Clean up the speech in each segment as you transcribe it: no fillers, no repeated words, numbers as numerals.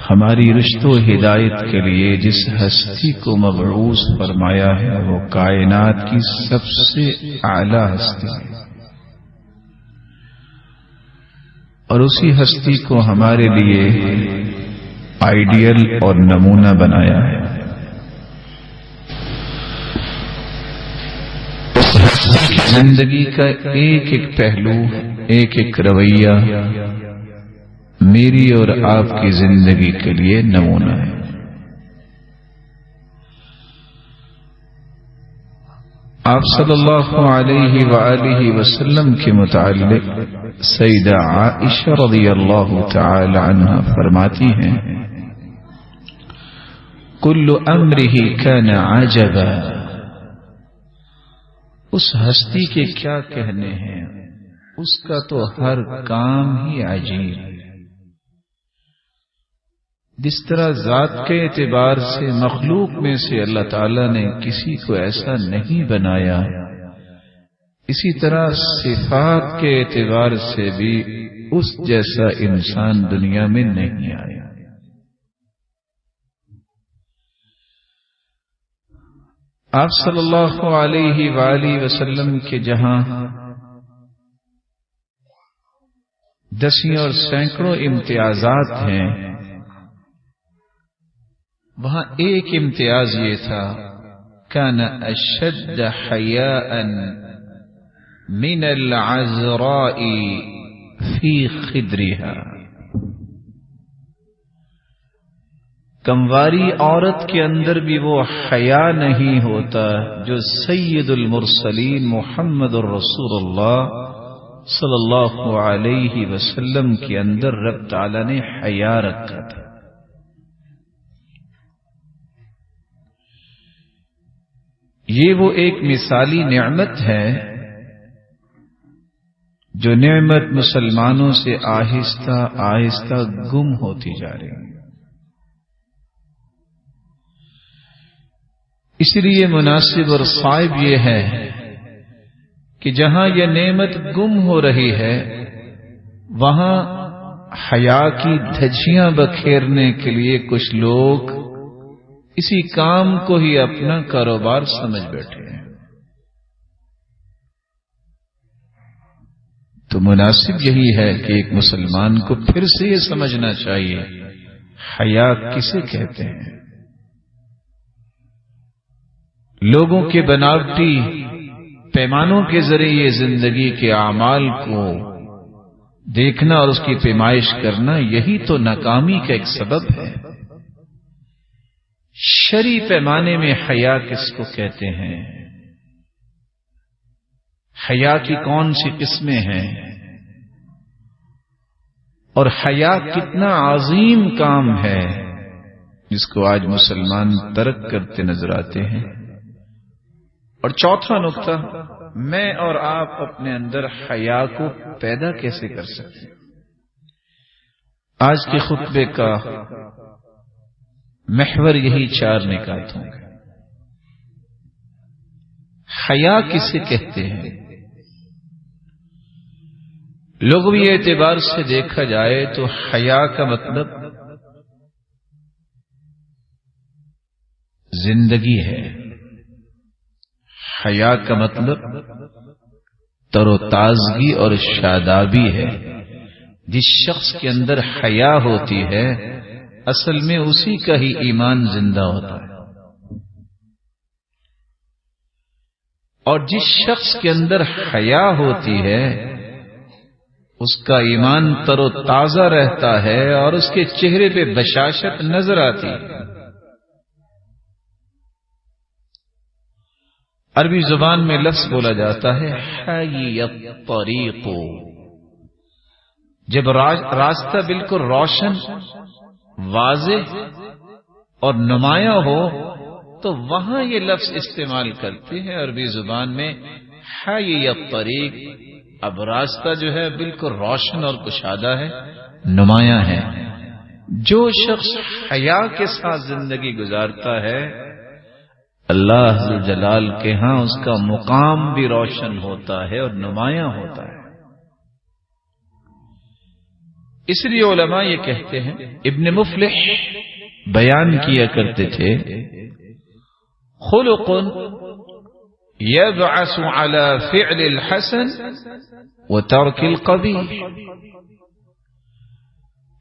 ہماری رشت و ہدایت کے لیے جس ہستی کو مبعوث فرمایا ہے وہ کائنات کی سب سے اعلی ہستی ہے، اور اسی ہستی کو ہمارے لیے آئیڈیل اور نمونہ بنایا ہے۔ زندگی کا ایک ایک پہلو، ایک ایک رویہ میری اور آپ کی زندگی کے لیے نمونہ ہے۔ آپ صلی اللہ علیہ وآلہ وسلم کے متعلق سیدہ عائشہ رضی اللہ تعالی عنہا فرماتی ہیں، کل امرہ کان عجبا، اس ہستی کے کیا کہنے ہیں، اس کا تو ہر کام ہی عجیب۔ جس طرح ذات کے اعتبار سے مخلوق میں سے اللہ تعالی نے کسی کو ایسا نہیں بنایا، اسی طرح صفات کے اعتبار سے بھی اس جیسا انسان دنیا میں نہیں آیا۔ آپ صلی اللہ علیہ وآلہ وسلم کے جہاں دسیوں اور سینکڑوں امتیازات ہیں، وہاں ایک امتیاز یہ تھا، کان اشد حیاء من العذراء فی خدرها، کمواری عورت کے اندر بھی وہ حیا نہیں ہوتا جو سید المرسلین محمد الرسول اللہ صلی اللہ علیہ وسلم کے اندر رب تعالی نے حیا رکھا تھا۔ یہ وہ ایک مثالی نعمت ہے جو نعمت مسلمانوں سے آہستہ آہستہ گم ہوتی جا رہی ہے۔ اس لیے مناسب اور صائب یہ ہے کہ جہاں یہ نعمت گم ہو رہی ہے وہاں حیا کی دھجیاں بکھیرنے کے لیے کچھ لوگ اسی کام کو ہی اپنا کاروبار سمجھ بیٹھے ہیں۔ تو مناسب یہی ہے کہ ایک مسلمان کو پھر سے یہ سمجھنا چاہیے حیا کسے کہتے ہیں۔ لوگوں کے بناوٹی پیمانوں کے ذریعے زندگی کے اعمال کو دیکھنا اور اس کی پیمائش کرنا، یہی تو ناکامی کا ایک سبب ہے۔ شرعی پیمانے میں حیا کس کو کہتے ہیں؟ حیا کی کون سی قسمیں ہیں؟ اور حیا کتنا عظیم کام ہے جس کو آج مسلمان ترک کرتے نظر آتے ہیں۔ اور چوتھا نقطہ، میں اور آپ اپنے اندر حیا کو پیدا کیسے کر سکتے ہیں؟ آج کے خطبے کا محور یہی چار نکات ہوں گے۔ حیا کسے کہتے ہیں؟ لغوی اعتبار سے دیکھا جائے تو حیا کا مطلب زندگی ہے، حیا کا مطلب تر و تازگی اور شادابی ہے۔ جس شخص کے اندر حیا ہوتی ہے اصل میں اسی کا ہی ایمان زندہ ہوتا ہے، اور جس شخص کے اندر حیا ہوتی ہے اس کا ایمان تر و تازہ رہتا ہے اور اس کے چہرے پہ بشاشت نظر آتی ہے۔ عربی زبان میں لفظ بولا جاتا ہے حی الطریق، جب راستہ بالکل روشن، واضح اور نمایاں ہو تو وہاں یہ لفظ استعمال کرتے ہیں عربی زبان میں حی الطریق۔ اب راستہ جو ہے بالکل روشن اور کشادہ ہے، نمایاں ہے۔ جو شخص حیا کے ساتھ زندگی گزارتا ہے اللہ ذوالجلال کے ہاں اس کا مقام بھی روشن ہوتا ہے اور نمایاں ہوتا ہے۔ اس لیے علماء یہ کہتے ہیں، ابن مفلح بیان کیا کرتے تھے، خلق يبعث على فعل الحسن وترك القبيح.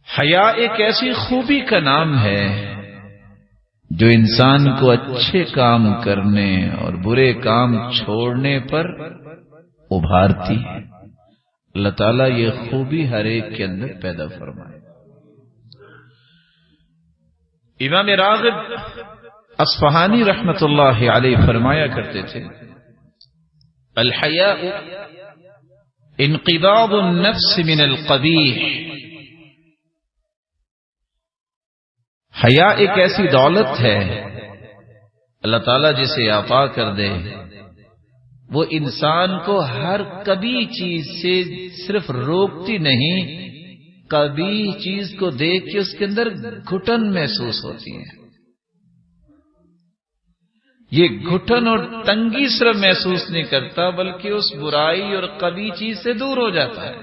حیا ایک ایسی خوبی کا نام ہے جو انسان کو اچھے کام کرنے اور برے کام چھوڑنے پر ابھارتی ہے. اللہ تعالیٰ یہ خوبی ہر ایک کے اندر پیدا فرمائے. امام راغب اصفہانی رحمت اللہ علیہ فرمایا کرتے تھے، الحیاء انقباض النفس من القبیح. حیا ایک ایسی دولت ہے اللہ تعالیٰ جسے عطا کر دے، وہ انسان کو ہر کبھی چیز سے صرف روکتی نہیں، کبھی چیز کو دیکھ کے اس کے اندر گھٹن محسوس ہوتی ہے. یہ گھٹن اور تنگی صرف محسوس نہیں کرتا بلکہ اس برائی اور کبھی چیز سے دور ہو جاتا ہے.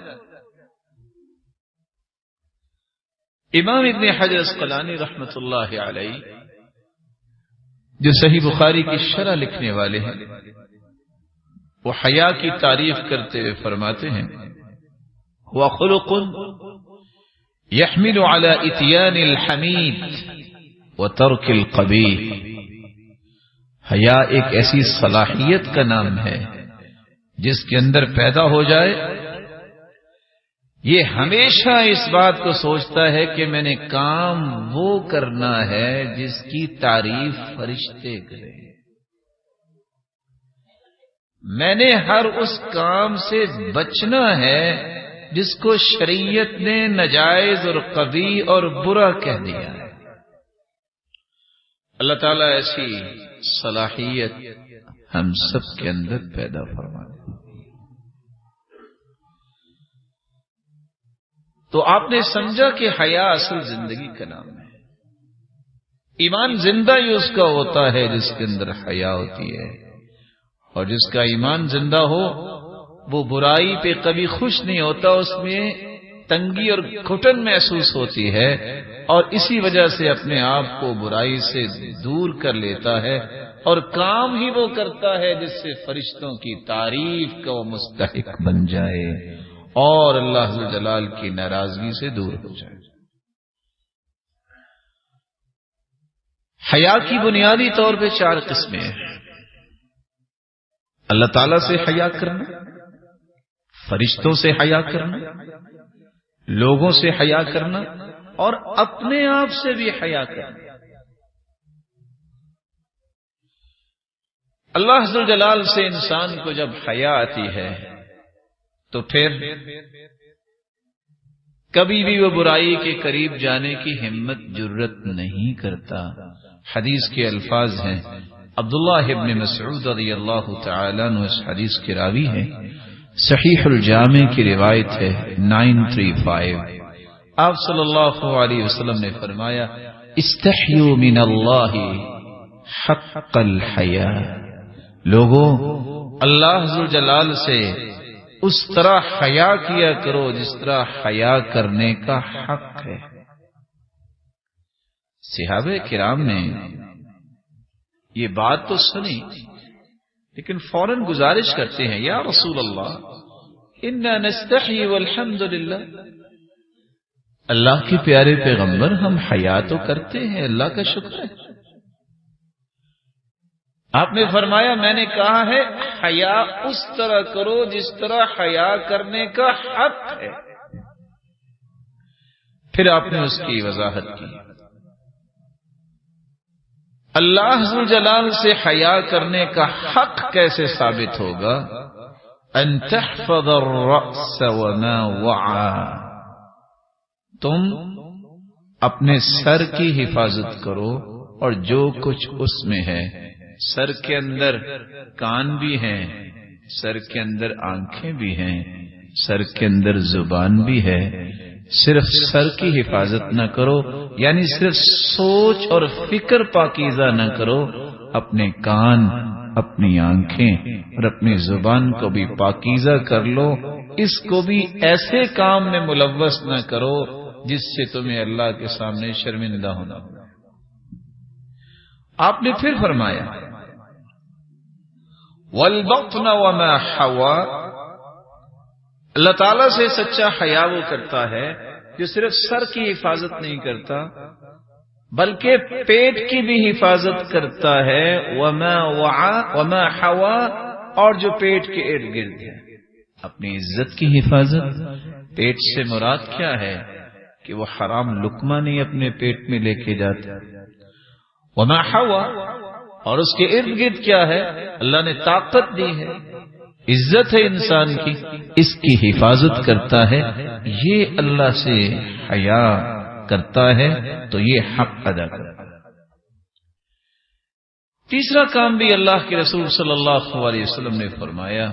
امام ابن حجر عسقلانی رحمت اللہ علیہ جو صحیح بخاری کی شرح لکھنے والے ہیں، وہ حیا کی تعریف کرتے ہوئے فرماتے ہیں، هو خلق يحمل على اتيان الحميد وترك القبيح. حیا ایک ایسی صلاحیت کا نام ہے جس کے اندر پیدا ہو جائے، یہ ہمیشہ اس بات کو سوچتا ہے کہ میں نے کام وہ کرنا ہے جس کی تعریف فرشتے کریں. میں نے ہر اس کام سے بچنا ہے جس کو شریعت نے ناجائز اور قبیح اور برا کہہ دیا ہے. اللہ تعالیٰ ایسی صلاحیت ہم سب کے اندر پیدا فرما دے. تو آپ نے سمجھا کہ حیا اصل زندگی کا نام ہے. ایمان زندہ ہی اس کا ہوتا ہے جس کے اندر حیا ہوتی ہے، اور جس کا ایمان زندہ ہو وہ برائی پہ کبھی خوش نہیں ہوتا، اس میں تنگی اور گھٹن محسوس ہوتی ہے، اور اسی وجہ سے اپنے آپ کو برائی سے دور کر لیتا ہے اور کام ہی وہ کرتا ہے جس سے فرشتوں کی تعریف کا وہ مستحق بن جائے اور اللہ ذو جلال کی ناراضگی سے دور ہو جائے. حیا کی بنیادی طور پہ 4 قسمیں ہیں. اللہ تعالیٰ سے حیا کرنا، فرشتوں سے حیا کرنا، لوگوں سے حیا کرنا، اور اپنے آپ سے بھی حیا کرنا. اللہ ذو جلال سے انسان کو جب حیا آتی ہے تو پھر کبھی بھی وہ برائی کے قریب جانے کی ہمت جرت نہیں کرتا. حدیث کے الفاظ ہیں، عبداللہ ابن مسعود رضی اللہ تعالیٰ عنہ اس حدیث کے راوی ہیں، صحیح الجامع کی روایت ہے 935. آپ صلی اللہ علیہ وسلم نے فرمایا، استحیوا من اللہ حق الحیا. لوگوں، اللہ ذو جلال سے اس طرح حیا کیا کرو جس طرح حیا کرنے کا حق ہے. صحابہ کرام نے یہ بات تو سنی لیکن فوراً گزارش کرتے ہیں، یا رسول اللہ انا نستحی والحمد للہ. اللہ کے پیارے پیغمبر، ہم حیا تو کرتے ہیں، اللہ کا شکر ہے. آپ نے فرمایا، میں نے کہا ہے حیا اس طرح کرو جس طرح حیا کرنے کا حق ہے. پھر آپ نے اس کی وضاحت کی. اللہ ذو جلال سے حیا کرنے کا حق کیسے ثابت ہوگا؟ ان تحفظ الرأس وما وعى. تم اپنے سر کی حفاظت کرو اور جو کچھ اس میں ہے. سر کے اندر کان بھی ہیں، سر کے اندر آنکھیں بھی ہیں، سر کے اندر زبان بھی ہے. صرف سر کی حفاظت نہ کرو، یعنی صرف سوچ اور فکر پاکیزہ نہ کرو، اپنے کان اپنی آنکھیں اور اپنی زبان کو بھی پاکیزہ کر لو، اس کو بھی ایسے کام میں ملوث نہ کرو جس سے تمہیں اللہ کے سامنے شرمندہ ہونا ہو۔ آپ نے پھر فرمایا والبطن وما حوا، اللہ تعالیٰ سے سچا حیا وہ کرتا ہے جو صرف سر کی حفاظت نہیں کرتا بلکہ پیٹ کی بھی حفاظت کرتا ہے، وما وعا وما حوا، اور جو پیٹ کے ارد گرد ہے۔ اپنی عزت کی حفاظت، پیٹ سے مراد کیا ہے کہ وہ حرام لقمہ نہیں اپنے پیٹ میں لے کے جاتا۔ وما حوا، اور اس کے ارد گرد کیا ہے؟ اللہ نے طاقت دی ہے، عزت ہے انسان کی، اس کی حفاظت کرتا ہے، یہ اللہ سے حیا کرتا ہے تو یہ حق ادا کرتا ہے۔ تیسرا کام بھی اللہ کے رسول صلی اللہ علیہ وسلم نے فرمایا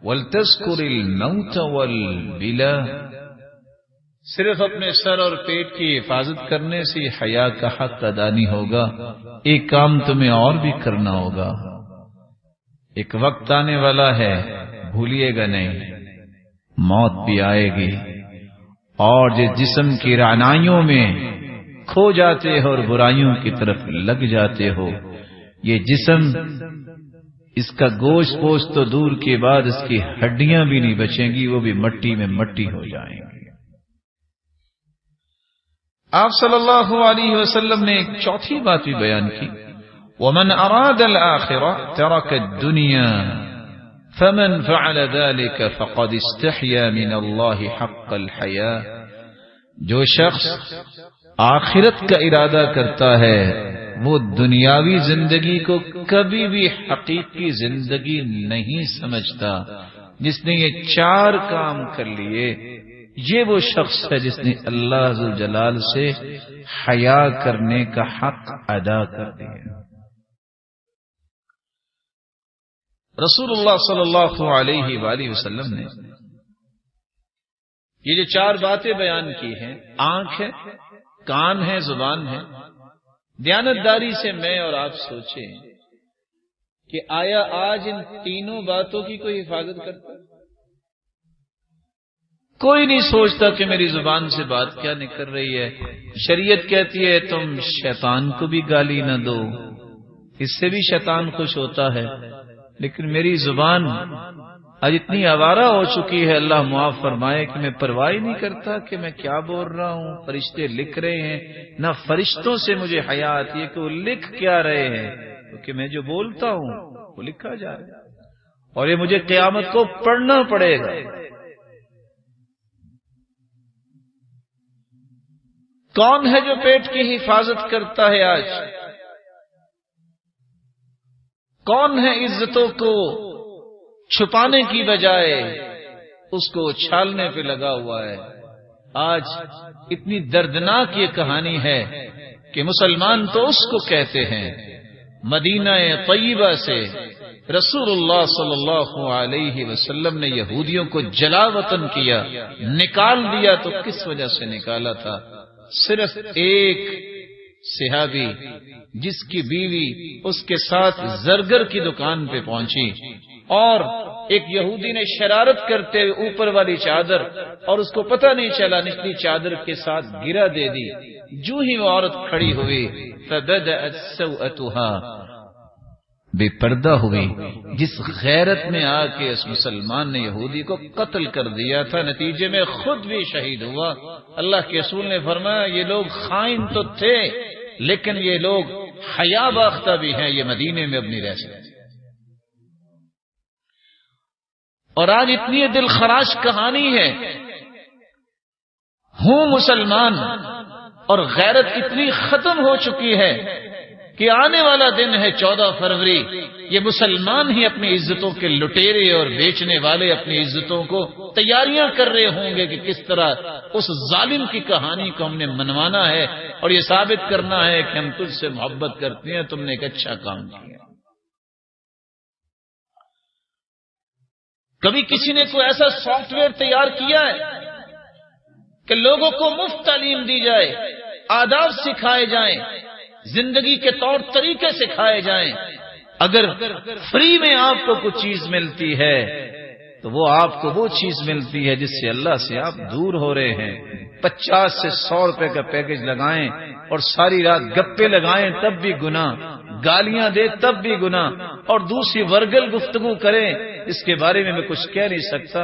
وَلْتَذْكُرِ الْمَوْتَ وَالْبِلَى، صرف اپنے سر اور پیٹ کی حفاظت کرنے سے حیا کا حق ادا نہیں ہوگا، ایک کام تمہیں اور بھی کرنا ہوگا۔ ایک وقت آنے والا ہے، بھولیے گا نہیں، موت بھی آئے گی، اور جس جسم کی رعنائیوں میں کھو جاتے ہو اور برائیوں کی طرف لگ جاتے ہو، یہ جسم، اس کا گوشت پوشت تو دور کے بعد اس کی ہڈیاں بھی نہیں بچیں گی، وہ بھی مٹی میں مٹی ہو جائیں گی۔ آپ صلی اللہ علیہ وسلم نے ایک چوتھی بات بھی بیان کی وَمَنْ أَرَادَ الْآخِرَةَ تَرَكَ الدُّنْيَا فَمَنْ فَعَلَ ذَلِكَ فَقَدْ اسْتَحْيَا مِنَ اللَّهِ حَقَّ الْحَيَاءِ، جو شخص آخرت کا ارادہ کرتا ہے وہ دنیاوی زندگی کو کبھی بھی حقیقی زندگی نہیں سمجھتا۔ جس نے یہ چار کام کر لیے، یہ وہ شخص ہے جس نے اللہ ذوالجلال سے حیا کرنے کا حق ادا کر دیا۔ رسول اللہ صلی اللہ علیہ وآلہ وسلم نے یہ جو چار باتیں بیان کی ہیں، آنکھ ہے، کان ہے، زبان ہے، دیانتداری سے میں اور آپ سوچیں کہ آیا آج ان تینوں باتوں کی کوئی حفاظت کرتا؟ کوئی نہیں سوچتا کہ میری زبان سے بات کیا نکل رہی ہے۔ شریعت کہتی ہے تم شیطان کو بھی گالی نہ دو، اس سے بھی شیطان خوش ہوتا ہے، لیکن میری زبان آج اتنی آوارہ ہو چکی ہے، اللہ معاف فرمائے، کہ میں پرواہ نہیں کرتا کہ میں کیا بول رہا ہوں۔ فرشتے لکھ رہے ہیں، نہ فرشتوں سے مجھے حیا آتی ہے کہ وہ لکھ کیا رہے ہیں، کیونکہ میں جو بولتا ہوں وہ لکھا جائے اور یہ مجھے قیامت کو پڑھنا پڑے گا۔ کون ہے جو پیٹ کی حفاظت کرتا ہے آج؟ کون ہے عزتوں کو چھپانے کی بجائے اس کو اچھالنے پہ لگا ہوا ہے؟ آج اتنی دردناک یہ کہانی ہے کہ مسلمان تو اس کو کہتے ہیں، مدینہ طیبہ سے رسول اللہ صلی اللہ علیہ وسلم نے یہودیوں کو جلا وطن کیا، نکال دیا، تو کس وجہ سے نکالا تھا؟ صرف ایک صحابی جس کی بیوی اس کے ساتھ زرگر کی دکان پہ پہنچی اور ایک یہودی نے شرارت کرتے ہوئے اوپر والی چادر، اور اس کو پتہ نہیں چلا، نچلی چادر کے ساتھ گرا دے دی۔ جو ہی وہ عورت کھڑی ہوئی فبدأت سوءتها، بے پردہ ہوئی۔ جس غیرت میں آ کے اس مسلمان نے یہودی کو قتل کر دیا تھا، نتیجے میں خود بھی شہید ہوا۔ اللہ کے رسول نے فرمایا یہ لوگ خائن تو تھے لیکن یہ لوگ حیا باختہ بھی ہیں، یہ مدینے میں اب نہیں رہ سکتے۔ اور آج اتنی دل خراش کہانی ہے، ہوں مسلمان اور غیرت اتنی ختم ہو چکی ہے کہ آنے والا دن ہے 14 فروری، یہ مسلمان ہی اپنی عزتوں کے لٹیرے اور بیچنے والے اپنی عزتوں کو تیاریاں کر رہے ہوں گے کہ کس طرح اس ظالم کی کہانی کو ہم نے منوانا ہے اور یہ ثابت کرنا ہے کہ ہم تجھ سے محبت کرتے ہیں، تم نے ایک اچھا کام کیا۔ کبھی کسی نے کوئی ایسا سافٹ ویئر تیار کیا ہے کہ لوگوں کو مفت تعلیم دی جائے، آداب سکھائے جائیں، زندگی کے طور طریقے سکھائے جائیں، اگر فری میں آپ کو کچھ چیز ملتی ہے تو وہ آپ کو وہ چیز ملتی ہے جس سے اللہ سے آپ دور ہو رہے ہیں. 50 سے 100 روپے کا پیکج لگائیں اور ساری رات گپے لگائیں تب بھی گناہ، گالیاں دے تب بھی گناہ، اور دوسری ورگل گفتگو کریں اس کے بارے میں کچھ کہہ نہیں سکتا.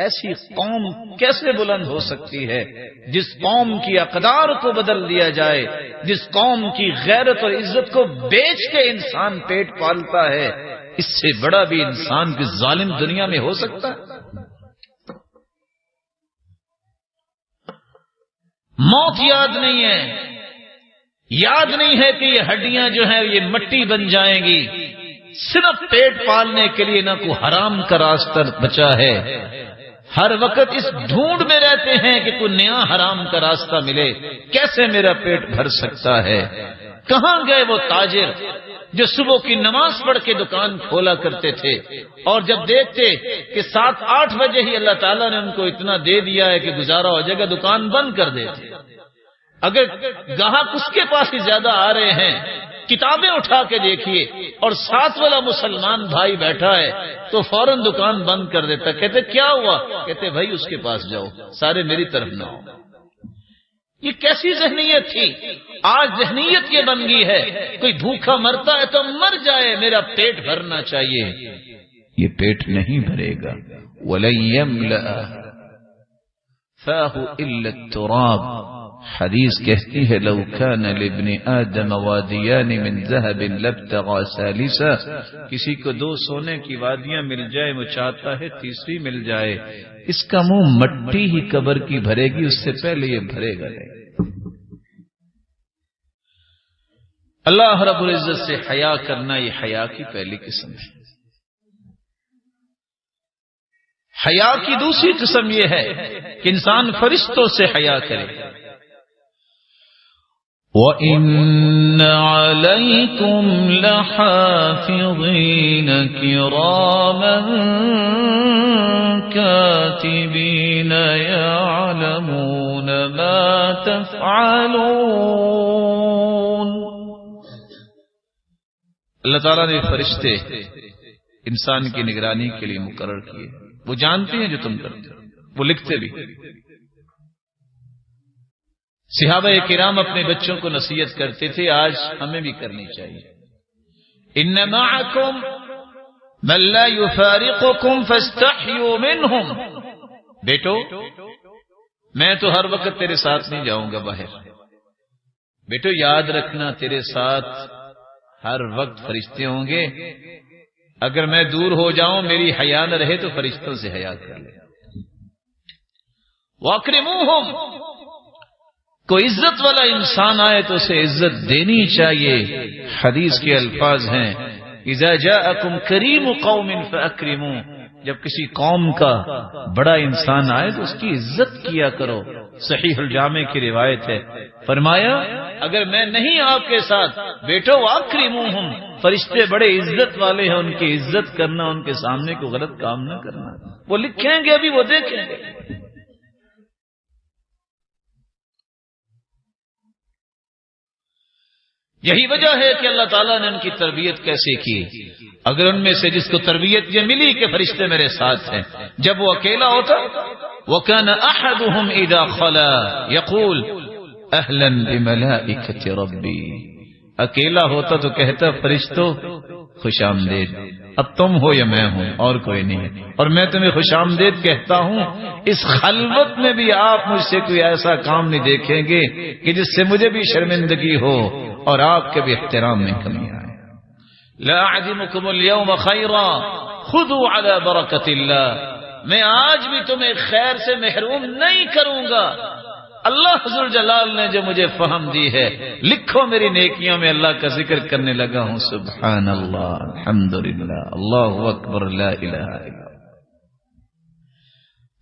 ایسی قوم کیسے بلند ہو سکتی ہے جس قوم کی اقدار کو بدل دیا جائے، جس قوم کی غیرت اور عزت کو بیچ کے انسان پیٹ پالتا ہے؟ اس سے بڑا بھی انسان کی ظالم دنیا میں ہو سکتا ہے؟ موت یاد نہیں ہے، یاد نہیں ہے کہ یہ ہڈیاں جو ہیں یہ مٹی بن جائیں گی. صرف پیٹ پالنے کے لیے نہ کوئی حرام کا راستہ بچا ہے. ہر وقت اس ڈھونڈ میں رہتے ہیں کہ کوئی نیا حرام کا راستہ ملے، کیسے میرا پیٹ بھر سکتا ہے. کہاں گئے وہ تاجر جو صبح کی نماز پڑھ کے دکان کھولا کرتے تھے اور جب دیکھتے کہ 7-8 بجے ہی اللہ تعالیٰ نے ان کو اتنا دے دیا ہے کہ گزارا ہو جائے گا، دکان بند کر دیتے. اگر گاہک اس کے پاس ہی زیادہ آ رہے ہیں، کتابیں اٹھا کے دیکھیے اور ساتھ والا مسلمان بھائی بیٹھا ہے تو فوراً دکان بند کر دیتا. کہتے کیا ہوا؟ کہتے بھائی اس کے پاس جاؤ، سارے میری طرف نہ ہو. یہ کیسی ذہنیت تھی؟ آج ذہنیت یہ بن گئی ہے کوئی بھوکا مرتا ہے تو مر جائے، میرا پیٹ بھرنا چاہیے. یہ پیٹ نہیں بھرے گا. وَلَن يَمْلَأَ فَاهُ إِلَّا التُّرَابُ. حدیث کہتی ہے لو كان لابن آدم وادیان من ذهب لابتغى ثالثا. کسی کو 2 سونے کی وادیاں مل جائے وہ چاہتا ہے تیسری مل جائے. اس کا منہ مٹی ہی قبر کی بھرے گی، اس سے پہلے یہ بھرے گا نہیں. اللہ رب العزت سے حیا کرنا یہ حیا کی پہلی قسم ہے. حیا کی دوسری قسم یہ ہے کہ انسان فرشتوں سے حیا کرے. وَإِنَّ عَلَيْكُمْ لَحَافِظِينَ كِرَامًا كَاتِبِينَ يَعْلَمُونَ مَا تَفْعَلُونَ. اللہ تعالیٰ نے فرشتے انسان کی نگرانی کے لیے مقرر کیے. وہ جانتے ہیں جو تم کرتے ہو، وہ لکھتے بھی. صحابہ کرام اپنے بچوں کو نصیحت کرتے تھے، آج ہمیں بھی کرنی چاہیے. ان معکم من لا یفارقکم فاستحیوا منہم. بیٹو میں تو ہر وقت تیرے ساتھ نہیں جاؤں گا باہر. بیٹو یاد رکھنا تیرے ساتھ ہر وقت فرشتے ہوں گے. اگر میں دور ہو جاؤں، میری حیا نہ رہے تو فرشتوں سے حیا کر لے. واکرموہم. کوئی عزت والا انسان آئے تو اسے عزت دینی چاہیے. حدیث کے الفاظ ہیں اذا جاءکم کریم قوم فاکرموا. جب کسی قوم کا بڑا انسان آئے تو اس کی عزت کیا کرو. صحیح الجامع کی روایت ہے، فرمایا اگر میں نہیں آپ کے ساتھ، بیٹو واکرموہم، فرشتے بڑے عزت والے ہیں، ان کی عزت کرنا، ان کے سامنے کوئی غلط کام نہ کرنا. وہ لکھیں گے ابھی، وہ دیکھیں گے. یہی وجہ ہے کہ اللہ تعالیٰ نے ان کی تربیت کیسے کی. اگر ان میں سے جس کو تربیت یہ ملی کہ فرشتے میرے ساتھ ہیں، جب وہ اکیلا ہوتا وَكَانَ أَحَدُهُمْ إِذَا خَلَا يَقُولُ أَهْلًا بِمَلَائِكَةِ رَبِّي. اکیلا ہوتا تو کہتا فرشتوں خوش آمدید، اب تم ہو یا میں ہوں اور کوئی نہیں ہے، اور میں تمہیں خوش آمدید کہتا ہوں. اس خلوت میں بھی آپ مجھ سے کوئی ایسا کام نہیں دیکھیں گے کہ جس سے مجھے بھی شرمندگی ہو اور آپ کے بھی احترام میں کمی آئے. لا اعدمکم اليوم خیرا خذوا علی برکت اللہ. میں آج بھی تمہیں خیر سے محروم نہیں کروں گا. اللہ ذو الجلال نے جو مجھے فہم دی ہے، لکھو میری نیکیوں میں اللہ کا ذکر کرنے لگا ہوں. سبحان اللہ، الحمدللہ، اللہ اکبر، لا الہ الا اللہ.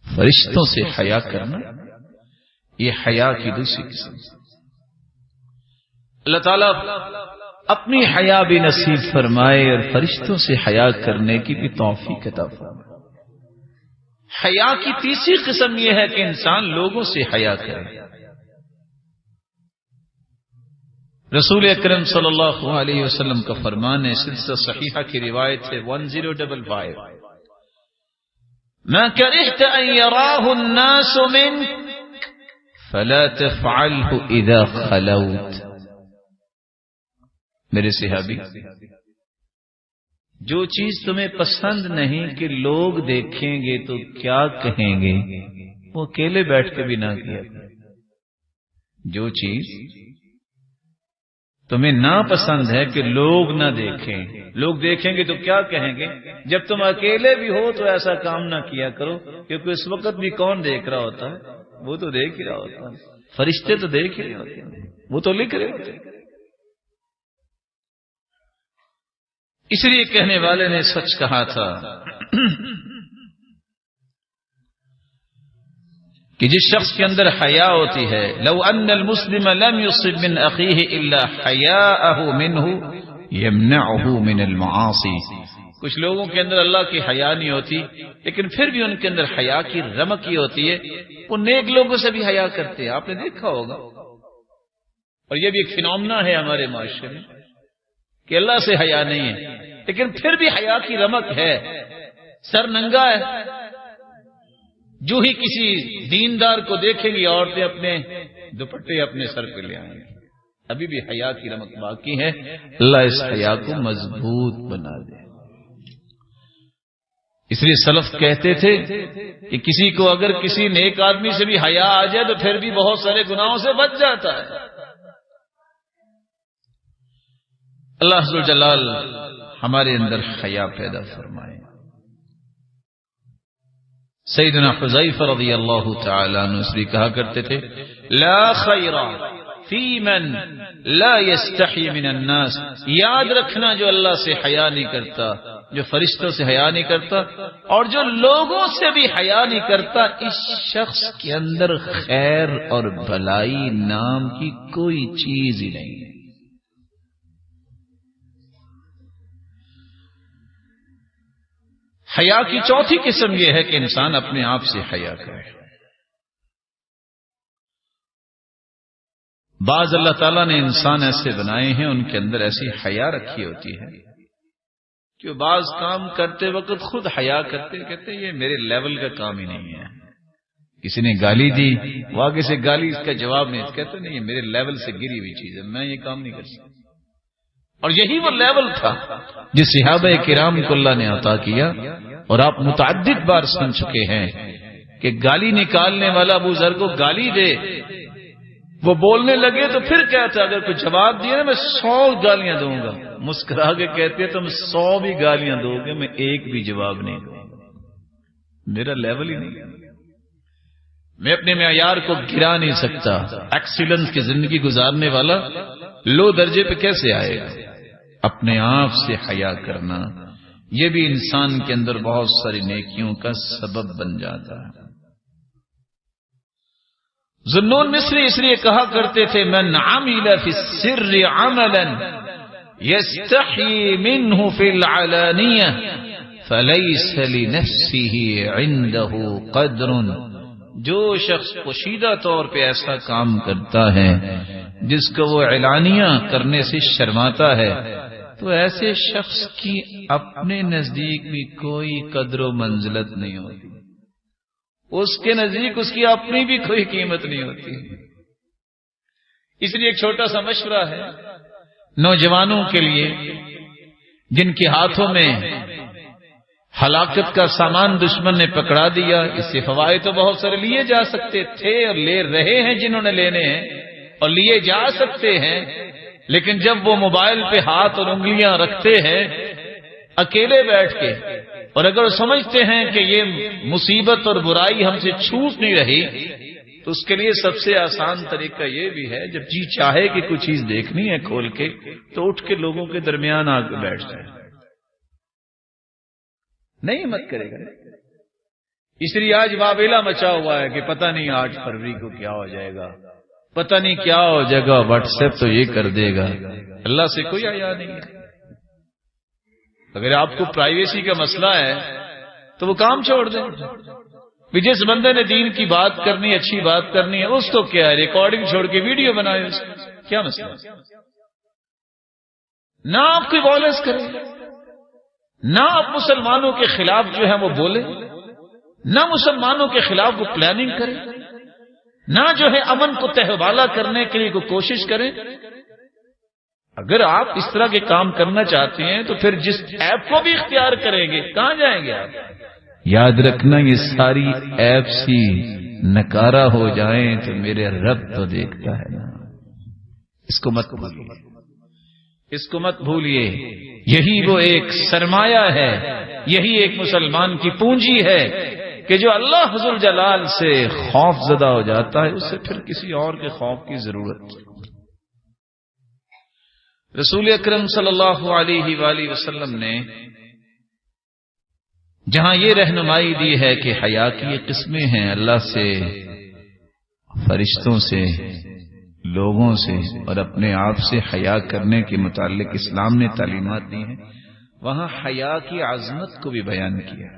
فرشتوں سے حیا کرنا یہ حیا کی دوسری قسم. اللہ تعالیٰ اپنی حیا بھی نصیب فرمائے اور فرشتوں سے حیا کرنے کی بھی توفیق عطا فرمائے. حیا کی تیسری قسم یہ ہے کہ انسان لوگوں سے حیا کرے. رسول اکرم صلی اللہ علیہ وسلم کا فرمان ہے، سلسلہ صحیحہ کی روایت ہے 1055، ما کرہت ان یراہ الناس منک فلا تفعلہ اذا خلوت۔ میرے صحابی، جو چیز تمہیں پسند نہیں کہ لوگ دیکھیں گے تو کیا کہیں گے، وہ اکیلے بیٹھ کے بھی نہ کیا۔ جو چیز تمہیں ناپسند ہے کہ لوگ نہ دیکھیں، لوگ دیکھیں گے تو کیا کہیں گے، جب تم اکیلے بھی ہو تو ایسا کام نہ کیا کرو، کیونکہ اس وقت بھی کون دیکھ رہا ہوتا ہے؟ وہ تو دیکھ ہی رہا ہوتا ہے، فرشتے تو دیکھ ہی رہے ہوتے ہیں، وہ تو لکھ رہے ہوتے ہیں۔ اس لیے کہنے والے نے سچ کہا تھا کہ جس شخص کے اندر حیا ہوتی ہے، لو ان المسلم لم يصب من اخیہ الا حیاءہ منہ یمنعہ من المعاصی۔ کچھ لوگوں کے اندر اللہ کی حیا نہیں ہوتی، لیکن پھر بھی ان کے اندر حیا کی رمق ہی ہوتی ہے، وہ نیک لوگوں سے بھی حیا کرتے ہیں، آپ نے دیکھا ہوگا۔ اور یہ بھی ایک فینومنا ہے ہمارے معاشرے میں کہ اللہ سے حیا نہیں ہے، لیکن پھر بھی حیا کی رمق ہے، سر ننگا ہے، جو ہی کسی دیندار کو دیکھیں گی عورتیں اپنے دوپٹے اپنے سر پہ لے آئیں گے، ابھی بھی حیا کی رمق باقی ہے۔ اللہ اس حیا کو مضبوط بنا دے۔ اس لیے سلف کہتے تھے کہ کسی کو اگر کسی نیک آدمی سے بھی حیا آ جائے تو پھر بھی بہت سارے گناہوں سے بچ جاتا ہے۔ اللہ ذو الجلال ہمارے اندر حیا پیدا فرمائے۔ سیدنا حذیفہ رضی اللہ تعالی عنہ سے کہا کرتے تھے، لا خیر فی من لا یستحی من الناس۔ یاد رکھنا، جو اللہ سے حیا نہیں کرتا، جو فرشتوں سے حیا نہیں کرتا، اور جو لوگوں سے بھی حیا نہیں کرتا، اس شخص کے اندر خیر اور بھلائی نام کی کوئی چیز ہی نہیں ہے۔ حیا کی چوتھی قسم یہ ہے کہ انسان اپنے آپ سے حیا کرے۔ بعض اللہ تعالیٰ نے انسان ایسے بنائے ہیں، ان کے اندر ایسی حیا رکھی ہوتی ہے کہ بعض کام کرتے وقت خود حیا کرتے، کہتے یہ میرے لیول کا کام ہی نہیں ہے۔ کسی نے گالی دی، وہ آگے سے گالی اس کا جواب نہیں، کہتے نہیں یہ میرے لیول سے گری ہوئی چیز ہے، میں یہ کام نہیں کر سکتا۔ اور یہی وہ لیول تھا جس صحابہ کرام کو اللہ نے عطا کیا، اور آپ متعدد بار سن چکے ہیں کہ گالی نکالنے والا ابو ذر کو گالی دے، وہ بولنے لگے تو پھر کہتا اگر کوئی جواب دیا نا میں 100 گالیاں دوں گا، مسکرا کے کہتے تم 100 بھی گالیاں دو گے میں ایک بھی جواب نہیں دوں گا، میرا لیول ہی نہیں ہے، میں اپنے معیار کو گرا نہیں سکتا۔ ایکسیلنس کی زندگی گزارنے والا لو درجے پہ کیسے آئے گا؟ اپنے آپ سے حیا کرنا، یہ بھی انسان کے اندر بہت ساری نیکیوں کا سبب بن جاتا ہے۔ ذنون مصری اس لیے کہا کرتے تھے، من عمل فی السر عملا یستحی منہ فی العلانیہ فلیس لنفسہ عنده قدر۔ جو شخص پوشیدہ طور پہ ایسا کام کرتا ہے جس کو وہ اعلانیہ کرنے سے شرماتا ہے، تو ایسے شخص کی اپنے نزدیک بھی کوئی قدر و منزلت نہیں ہوتی، اس کے نزدیک اس کی اپنی بھی کوئی قیمت نہیں ہوتی۔ اس لیے ایک چھوٹا سا مشورہ ہے نوجوانوں کے لیے جن کے ہاتھوں میں ہلاکت کا سامان دشمن نے پکڑا دیا، اس سے فوائد تو بہت سارے لیے جا سکتے تھے اور لے رہے ہیں جنہوں نے لینے ہیں، اور لیے جا سکتے ہیں، لیکن جب وہ موبائل پہ ہاتھ اور انگلیاں رکھتے ہیں اکیلے بیٹھ کے، اور اگر سمجھتے ہیں کہ یہ مصیبت اور برائی ہم سے چھوٹ نہیں رہی، تو اس کے لیے سب سے آسان طریقہ یہ بھی ہے جب جی چاہے کہ کوئی چیز دیکھنی ہے کھول کے تو اٹھ کے لوگوں کے درمیان آ کے بیٹھ جائے، نہیں مت کرے گا۔ اس لیے آج واویلا مچا ہوا ہے کہ پتہ نہیں 8 فروری کو کیا ہو جائے گا، پتہ نہیں کیا ہو جائے گا، واٹس ایپ تو یہ کر دے گا۔ اللہ سے کوئی حیا نہیں ہے۔ اگر آپ کو پرائیویسی کا مسئلہ ہے تو وہ کام چھوڑ دیں۔ جس بندے نے دین کی بات کرنی، اچھی بات کرنی ہے، اس کو کیا ہے، ریکارڈنگ چھوڑ کے ویڈیو بنائے، اس کیا مسئلہ ہے؟ نہ آپ کوئی وائلنس کرے، نہ آپ مسلمانوں کے خلاف جو ہے وہ بولے، نہ مسلمانوں کے خلاف وہ پلاننگ کرے، نہ جو ہے امن کو تہوالہ کرنے کے لیے کوئی کوشش کریں۔ اگر آپ اس طرح کے کام کرنا چاہتے ہیں تو پھر جس ایپ کو بھی اختیار کریں گے کہاں جائیں گے آپ؟ یاد رکھنا یہ ساری ایپس ہی نکارا ہو جائیں تو میرے رب تو دیکھتا ہے نا، اس کو مت بھولیے، اس کو مت بھولیے۔ یہی وہ ایک سرمایہ ہے، یہی ایک مسلمان کی پونجی ہے کہ جو اللہ ذو جلال سے خوف زدہ ہو جاتا ہے اس سے پھر کسی اور کے خوف کی ضرورت نہیں۔ رسول اکرم صلی اللہ علیہ وآلہ وسلم نے جہاں یہ رہنمائی دی ہے کہ حیا کی یہ قسمیں ہیں، اللہ سے، فرشتوں سے، لوگوں سے اور اپنے آپ سے حیا کرنے کے متعلق اسلام نے تعلیمات دی ہیں، وہاں حیا کی عظمت کو بھی بیان کیا۔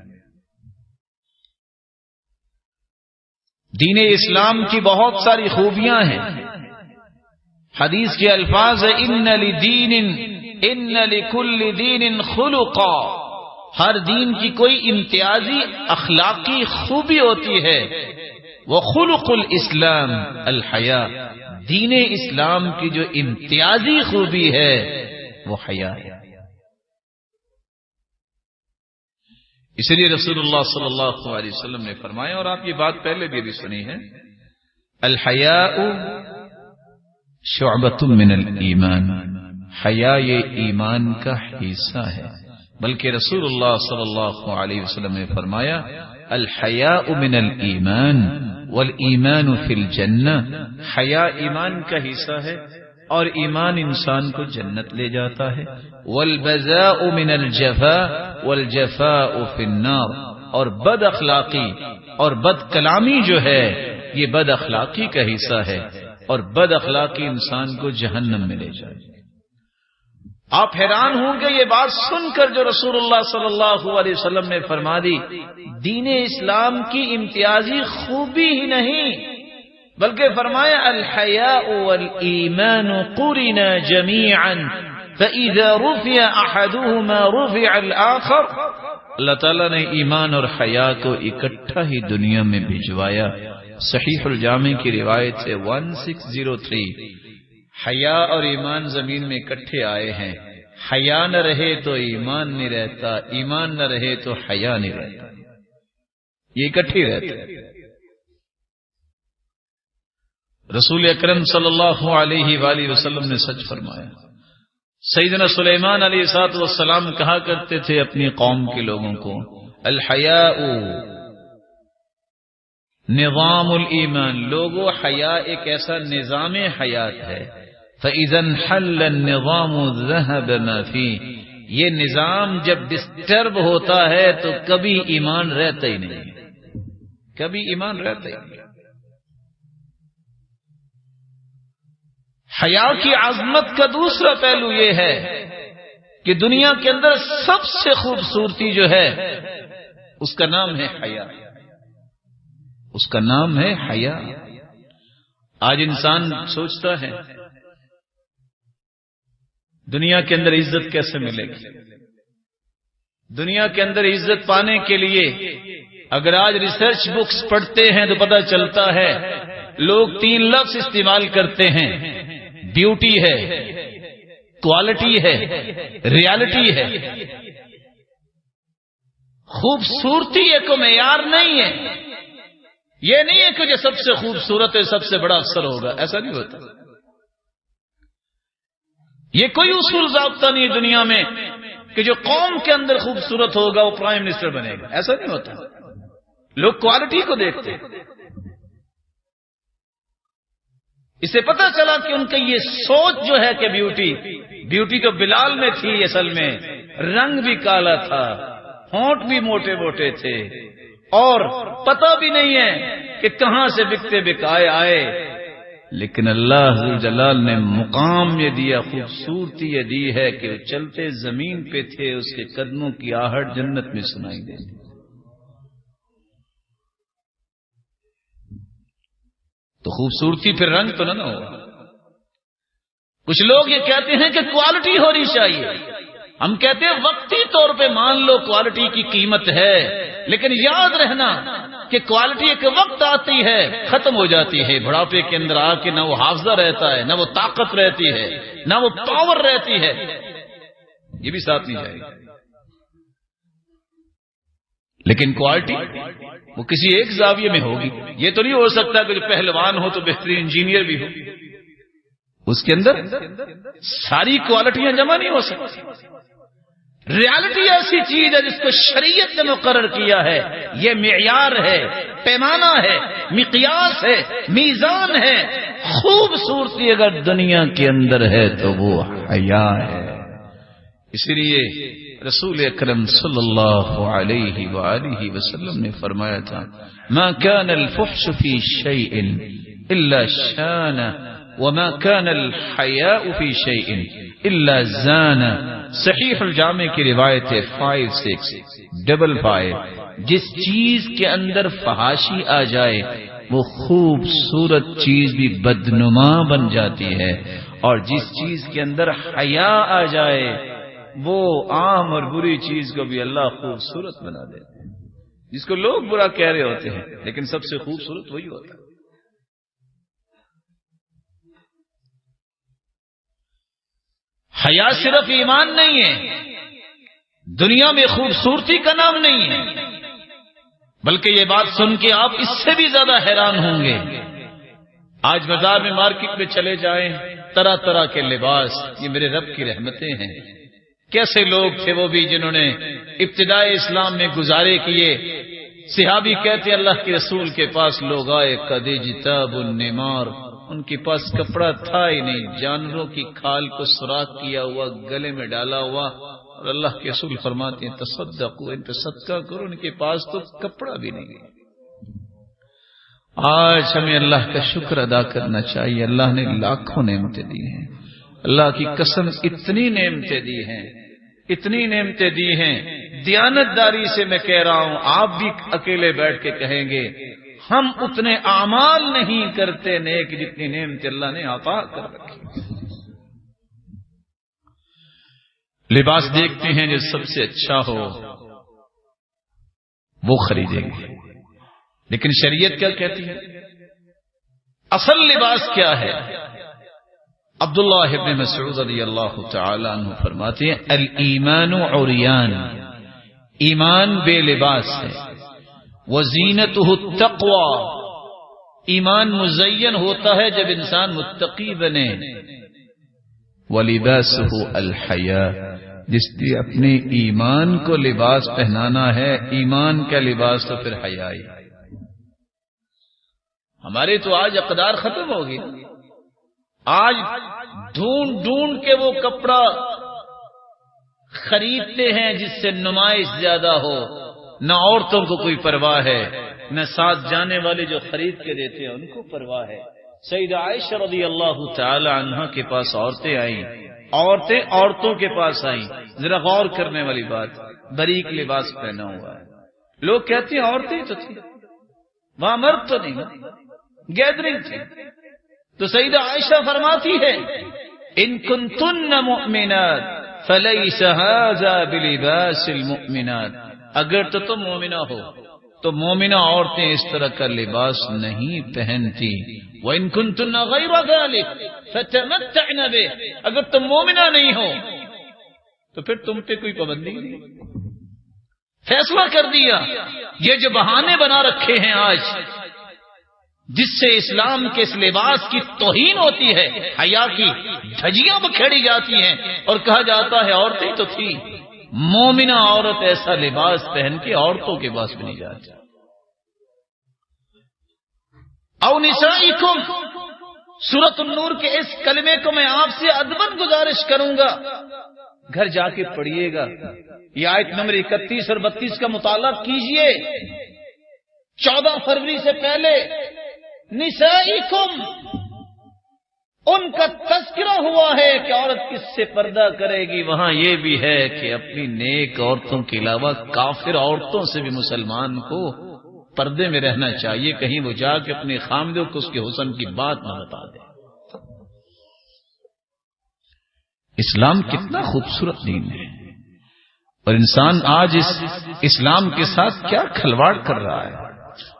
دین اسلام کی بہت ساری خوبیاں ہیں۔ حدیث کے الفاظ ہیں ان لکل دین خلقا، ہر دین کی کوئی امتیازی اخلاقی خوبی ہوتی ہے، وہ خلق الاسلام الحیا، دین اسلام کی جو امتیازی خوبی ہے وہ حیا ہے۔ اس لیے رسول اللہ صلی اللہ علیہ وسلم نے فرمایا، اور آپ یہ بات پہلے بھی سنی ہے، الحیاء شعبۃ من الایمان، حیا یہ ایمان کا حصہ ہے۔ بلکہ رسول اللہ صلی اللہ علیہ وسلم نے فرمایا، الحیاء من الایمان والایمان فی الجنہ، حیا ایمان کا حصہ ہے اور ایمان انسان کو جنت لے جاتا ہے۔ والبذاء من الجفاء والجفاء فی النار، اور بد اخلاقی اور بد کلامی جو ہے یہ بد اخلاقی کا حصہ ہے اور بد اخلاقی انسان کو جہنم میں لے جائے۔ آپ حیران ہوں گے یہ بات سن کر جو رسول اللہ صلی اللہ علیہ وسلم نے فرما دی، دین اسلام کی امتیازی خوبی ہی نہیں بلکہ فرمایا الحیاء والایمان قرنا جميعا فاذا رفع احدهما رفع الاخر، اللہ تعالیٰ نے ایمان اور حیا کو اکٹھا ہی دنیا میں بھجوایا۔ صحیح الجامع کی روایت سے 1603، حیا اور ایمان زمین میں اکٹھے آئے ہیں، حیا نہ رہے تو ایمان نہیں رہتا، ایمان نہ رہے تو حیا نہیں رہتا، یہ اکٹھے رہتے ہیں۔ رسول اکرم صلی اللہ علیہ وآلہ وسلم نے سچ فرمایا۔ سیدنا سلیمان علیہ السلام کہا کرتے تھے اپنی قوم کے لوگوں کو، الحیاء نظام الایمان، لوگو حیا ایک ایسا نظام حیات ہے، فَإِذَا انْحَلَّ النِّظَامُ ذَهَبَ مَا فِيهِ، یہ نظام جب ڈسٹرب ہوتا ہے تو کبھی ایمان رہتا ہی نہیں، کبھی ایمان رہتا ہی نہیں۔ حیا کی عظمت کا دوسرا پہلو یہ ہے کہ دنیا کے اندر سب سے خوبصورتی جو ہے اس کا نام ہے حیا، اس کا نام ہے حیا۔ آج انسان سوچتا ہے دنیا کے اندر عزت کیسے ملے گی، دنیا کے اندر عزت پانے کے لیے اگر آج ریسرچ بکس پڑھتے ہیں تو پتہ چلتا ہے لوگ 3 لفظ استعمال کرتے ہیں، بیوٹی ہے، کوالٹی ہے، ریالٹی ہے۔ خوبصورتی ایک معیار نہیں ہے، یہ نہیں ہے کہ جو سب سے خوبصورت ہے سب سے بڑا افسر ہوگا، ایسا نہیں ہوتا۔ یہ کوئی اصول ضابطہ نہیں ہے دنیا میں کہ جو قوم کے اندر خوبصورت ہوگا وہ پرائم منسٹر بنے گا، ایسا نہیں ہوتا۔ لوگ کوالٹی کو دیکھتے ہیں۔ اسے پتہ چلا کہ ان کا یہ سوچ جو ہے کہ بیوٹی تو بلال میں تھی، اصل میں رنگ بھی کالا تھا، ہونٹ بھی موٹے موٹے تھے، اور پتہ بھی نہیں ہے کہ کہاں سے بکتے بکائے آئے، لیکن اللہ ذو جلال نے مقام یہ دیا، خوبصورتی یہ دی ہے کہ وہ چلتے زمین پہ تھے، اس کے قدموں کی آہٹ جنت میں سنائی دیتی۔ تو خوبصورتی پھر رنگ تو نہ ہوا، کچھ لوگ یہ کہتے ہیں کہ کوالٹی ہونی چاہیے. ہم کہتے ہیں وقتی طور پہ مان لو کوالٹی کی قیمت ہے، لیکن یاد رہنا کہ کوالٹی ایک وقت آتی ہے ختم ہو جاتی ہے. بڑھاپے کے اندر آ کے نہ وہ حافظہ رہتا ہے، نہ وہ طاقت رہتی ہے، نہ وہ پاور رہتی ہے، یہ بھی ساتھ نہیں جائے گا. لیکن کوالٹی وہ کسی ایک زاویے میں ہوگی. یہ تو نہیں ہو سکتا کہ جو پہلوان ہو تو بہترین انجینئر بھی ہو. اس کے اندر ساری کوالٹیاں جمع نہیں ہو سکتی. ریالٹی ایسی چیز ہے جس کو شریعت نے مقرر کیا ہے. یہ معیار ہے، پیمانہ ہے، مقیاس ہے، میزان ہے. خوبصورتی اگر دنیا کے اندر ہے تو وہ حیا ہے. اسی لیے رسول اکرم صلی اللہ علیہ وآلہ وسلم نے فرمایا تھا ما كان الفحش في شيء الا شانه وما كان الحياء في شيء الا زانه. صحیح الجامع کی روایت ہے 5655. جس چیز کے اندر فحاشی آ جائے وہ خوبصورت چیز بھی بدنما بن جاتی ہے، اور جس چیز کے اندر حیا آ جائے وہ عام اور بری چیز کو بھی اللہ خوبصورت بنا دیتے ہیں. جس کو لوگ برا کہہ رہے ہوتے ہیں لیکن سب سے خوبصورت وہی ہوتا ہے. حیا صرف ایمان نہیں ہے، دنیا میں خوبصورتی کا نام نہیں ہے، بلکہ یہ بات سن کے آپ اس سے بھی زیادہ حیران ہوں گے. آج بازار میں مارکیٹ میں چلے جائیں، طرح طرح کے لباس. یہ میرے رب کی رحمتیں ہیں. کیسے لوگ تھے وہ بھی جنہوں نے ابتدائی اسلام میں گزارے کیے. صحابی کہتے اللہ کے رسول کے پاس لوگ آئے قد جتاب النمار، ان کے پاس کپڑا تھا ہی نہیں، جانوروں کی کھال کو سوراخ کیا ہوا گلے میں ڈالا ہوا، اور اللہ کے رسول فرماتے ہیں تصدقوا، ان پہ صدقہ کرو، ان کے پاس تو کپڑا بھی نہیں. آج ہمیں اللہ کا شکر ادا کرنا چاہیے. اللہ نے لاکھوں نعمتیں دی ہیں. اللہ کی قسم اتنی نعمتیں دی ہیں، اتنی نعمتیں دی ہیں. دیانتداری سے میں کہہ رہا ہوں، آپ بھی اکیلے بیٹھ کے کہیں گے ہم اتنے اعمال نہیں کرتے نیک جتنی نعمتیں اللہ نے عطا کر رکھی. لباس دیکھتے ہیں جو سب سے اچھا ہو وہ خریدیں گے، لیکن شریعت کیا کہتی ہے؟ اصل لباس کیا ہے؟ عبداللہ ابن مسعود رضی اللہ تعالی عنہ فرماتے ہیں الایمان عریان، ایمان بے لباس ہے. وزینتہ التقوی، ایمان مزین ہوتا ہے جب انسان متقی بنے. ولباسہ الحیاء، جس نے اپنے ایمان کو لباس پہنانا ہے، ایمان کا لباس تو پھر حیا ہی. ہمارے تو آج اقدار ختم ہوگی. آج ڈھونڈ ڈھونڈ کے وہ کپڑا خریدتے ہیں جس سے نمائش زیادہ ہو. نہ عورتوں کو کوئی پرواہ ہے، نہ ساتھ جانے والے جو خرید کے دیتے ہیں ان کو پرواہ ہے. سیدہ عائشہ رضی اللہ تعالی عنہا کے پاس عورتیں آئیں، عورتیں عورتوں کے پاس آئیں. ذرا غور کرنے والی بات، باریک لباس پہنا ہوا ہے. لوگ کہتے ہیں عورتیں تو تھی وہاں، مرد تو نہیں، گیدرنگ تھی. تو سیدہ عائشہ فرماتی ہے ان کنتن مؤمنات فلیس ھذا بلباس المؤمنات، اگر تو تم مومنہ ہو تو مومنہ عورتیں اس طرح کا لباس نہیں پہنتی. وَإِن كُنتُنَّ غَيْرَ ذَلِكَ فَتَمَتَّعْنَ بِهِ، اگر تم مومنہ نہیں ہو تو پھر تم پہ کوئی پابندی نہیں. فیصلہ کر دیا. یہ جو بہانے بنا رکھے ہیں آج جس سے اسلام کے اس لباس کی توہین ہوتی ہے، حیا کی دھجیاں بکھیڑی جاتی ہیں اور کہا جاتا ہے عورتیں تو تھی. مومنہ عورت ایسا لباس پہن کے عورتوں کے پاس بھی نہیں جاتی. او نسائکم، سورۃ النور کے اس کلمے کو میں آپ سے ادباً گزارش کروں گا، گھر جا کے پڑھیے گا. یہ آیت نمبر 31 اور 32 کا مطالعہ کیجئے. 14 فروری سے پہلے نسائکم ان کا تذکرہ ہوا ہے کہ عورت کس سے پردہ کرے گی. وہاں یہ بھی ہے کہ اپنی نیک عورتوں کے علاوہ کافر عورتوں سے بھی مسلمان کو پردے میں رہنا چاہیے، کہیں وہ جا کے اپنے خامدوں کو اس کے حسن کی بات نہ بتا دے. اسلام کتنا خوبصورت دین ہے، اور انسان آج اس اسلام کے ساتھ کیا کھلواڑ کر رہا ہے،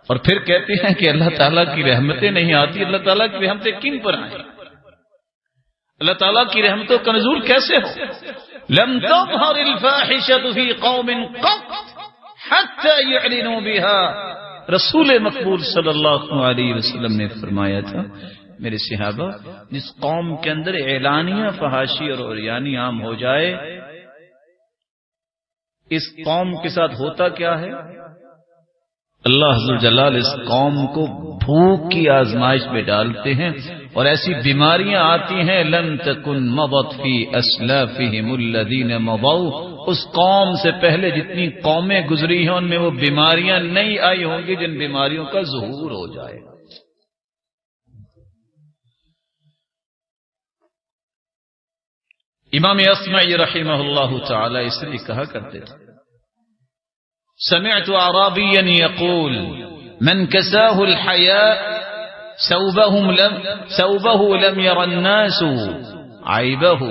اور پھر کہتے ہیں کہ اللہ تعالیٰ کی رحمتیں نہیں آتی۔ اللہ تعالیٰ کی رحمتیں کن پر آئیں؟ اللہ تعالیٰ کی رحمتوں کا نزول کیسے ہو؟ لم تظہر الفاحشة فی قوم قط حتی یعلنوا بها، رسول مقبول صلی اللہ علیہ وسلم نے فرمایا تھا میرے صحابہ، جس قوم کے اندر اعلانیہ فحاشی اور عریانی عام ہو جائے، اس قوم کے ساتھ ہوتا کیا ہے؟ اللہ ذو الجلال اس قوم کو بھوک کی آزمائش میں ڈالتے ہیں، اور ایسی بیماریاں آتی ہیں لم تکن مضت فی اسلافہم الذین مضوا، اس قوم سے پہلے جتنی قومیں گزری ہیں ان میں وہ بیماریاں نہیں آئی ہوں گی جن بیماریوں کا ظہور ہو جائے گا۔ امام اصمعی رحمہ اللہ تعالی اس لیے کہا کرتے تھے، سمعت اعرابیا یقول من کساه الحیاء ثوبه لم ير الناس عیبه۔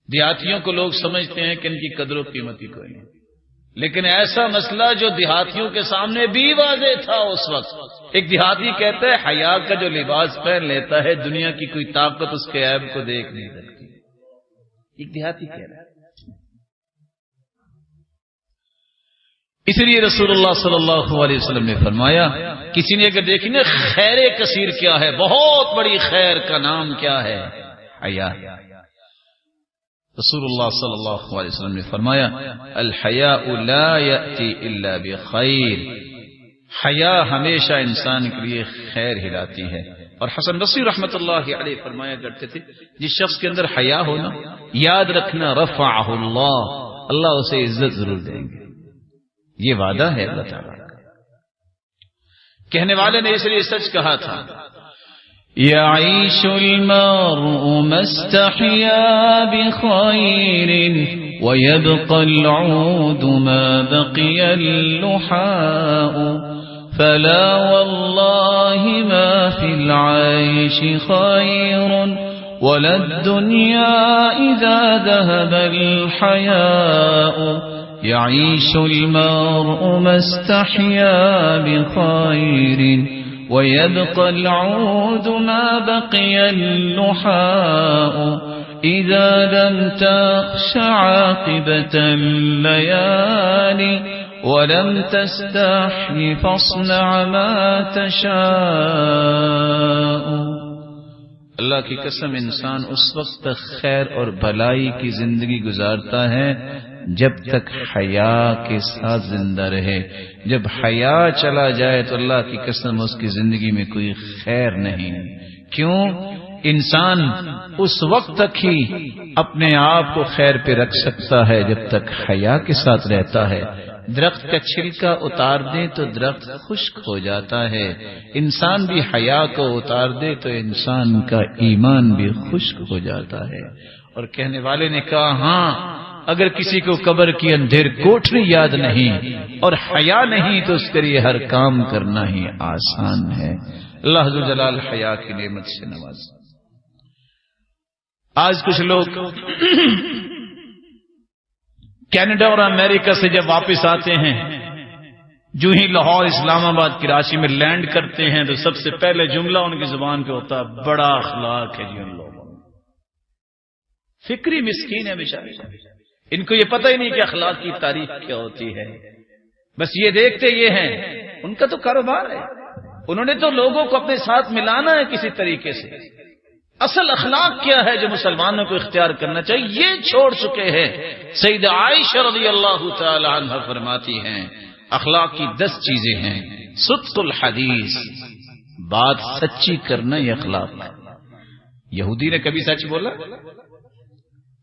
دیہاتیوں کو لوگ سمجھتے ہیں کہ ان کی قدر و قیمت ہی کوئی نہیں، لیکن ایسا مسئلہ جو دیہاتیوں کے سامنے بھی واضح تھا اس وقت، ایک دیہاتی کہتا ہے حیا کا جو لباس پہن لیتا ہے دنیا کی کوئی طاقت اس کے عیب کو دیکھ نہیں سکتی، ایک دیہاتی کہہ رہا ہے۔ اس لیے رسول اللہ صلی اللہ علیہ وسلم نے فرمایا، کسی نے اگر دیکھی نا خیر کثیر کیا ہے، بہت بڑی خیر کا نام کیا ہے؟ حیا۔ رسول اللہ صلی اللہ علیہ وسلم نے فرمایا، الحیاء لا یأتی الا بخیر، حیا ہمیشہ انسان کے لیے خیر ہی لاتی ہے۔ اور حسن بصری رحمت اللہ علیہ فرمایا کرتے تھے، جس شخص کے اندر حیا ہونا، یاد رکھنا رفعہ اللہ، اللہ اسے عزت ضرور دیں گے، یہ وعدہ ہے اللہ تعالیٰ کا۔ کہنے والے نے اس لیے سچ کہا تھا، یعیش المرء ما استحیا بخیر ویبقى العود ما بقی اللحاء، فلا والله ما في العيش خير ولا الدنيا إذا ذهب الحياء، يعيش المرء ما استحيا بخير ويبقى العود ما بقي اللحاء، إذا لم تخش عاقبة الليالي ولم تستحي فاصنع ما تشاء۔ اللہ کی قسم انسان اس وقت تک خیر اور بھلائی کی زندگی گزارتا ہے جب تک حیا کے ساتھ زندہ رہے، جب حیا چلا جائے تو اللہ کی قسم اس کی زندگی میں کوئی خیر نہیں۔ کیوں؟ انسان اس وقت تک ہی اپنے آپ کو خیر پہ رکھ سکتا ہے جب تک حیا کے ساتھ رہتا ہے۔ درخت کا چھلکا اتار دے تو درخت خشک ہو جاتا ہے، انسان بھی حیا کو اتار دے تو انسان کا ایمان بھی خشک ہو جاتا ہے۔ اور کہنے والے نے کہا، ہاں اگر کسی کو قبر کی اندھیر کوٹھری یاد نہیں اور حیا نہیں تو اس کے لیے ہر کام کرنا ہی آسان ہے۔ اللہ ذو جلال حیا کی نعمت سے نواز۔ آج کچھ لوگ کینیڈا اور امریکہ سے جب واپس آتے ہیں، جو ہی لاہور، اسلام آباد، کراچی میں لینڈ کرتے ہیں تو سب سے پہلے جملہ ان کی زبان پہ ہوتا ہے، بڑا اخلاق ہے جی ان لوگوں میں۔ فکری مسکین ہے بیچارے، ان کو یہ پتہ ہی نہیں کہ اخلاق کی تعریف کیا ہوتی ہے، بس یہ دیکھتے یہ ہیں، ان کا تو کاروبار ہے، انہوں نے تو لوگوں کو اپنے ساتھ ملانا ہے کسی طریقے سے۔ اصل اخلاق کیا ہے جو مسلمانوں کو اختیار کرنا چاہیے، یہ چھوڑ چکے ہیں۔ سیدہ عائشہ رضی اللہ تعالی عنہ فرماتی ہیں، اخلاق کی 10 چیزیں ہیں۔ صدق الحدیث، بات سچی کرنا یہ اخلاق ہے۔ یہودی نے کبھی سچ بولا؟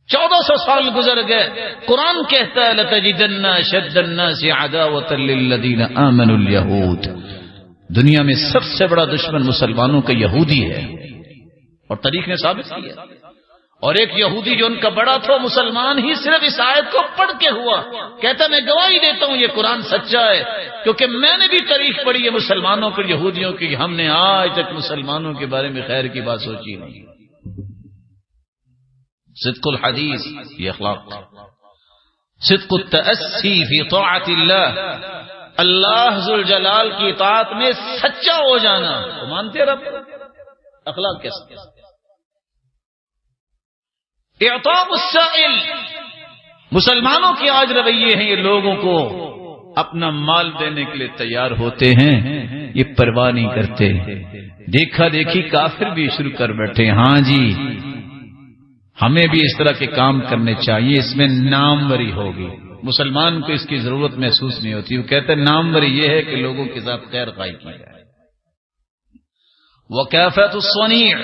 1400 سال گزر گئے، قرآن کہتا ہے لَتَجِدَنَّ أَشَدَّ النَّاسِ عَدَاوَةً لِلَّذِينَ آمَنُوا الْيَهُودَ، دنیا میں سب سے بڑا دشمن مسلمانوں کا یہودی ہے، اور تاریخ نے ثابت کیا۔ اور ایک یہودی جو ان کا بڑا تھا، مسلمان ہی صرف اس آیت کو پڑھ کے ہوا، کہتا میں گواہی دیتا ہوں یہ قرآن سچا ہے، کیونکہ میں نے بھی تاریخ پڑھی ہے مسلمانوں پر یہودیوں کی، ہم نے آج تک مسلمانوں کے بارے میں خیر کی بات سوچی نہیں۔ صدق الحدیث یہ اخلاق، صدق التأسی فی طاعت اللہ، اللہ ذوالجلال کی اطاعت میں سچا ہو جانا. تو مانتے رب، اخلاق کیسے؟ اعطاء السائل، مسلمانوں کے آج رویے ہیں، یہ لوگوں کو اپنا مال دینے کے لیے تیار ہوتے ہیں، یہ پرواہ نہیں کرتے. دیکھا دیکھی کافر بھی شروع کر بیٹھے، ہاں جی ہمیں بھی اس طرح کے کام کرنے چاہیے، اس میں ناموری ہوگی. مسلمان کو اس کی ضرورت محسوس نہیں ہوتی. وہ کہتے ہیں ناموری یہ ہے کہ لوگوں کے ساتھ خیر خواہی کی جائے. وکافۃ الصنیع،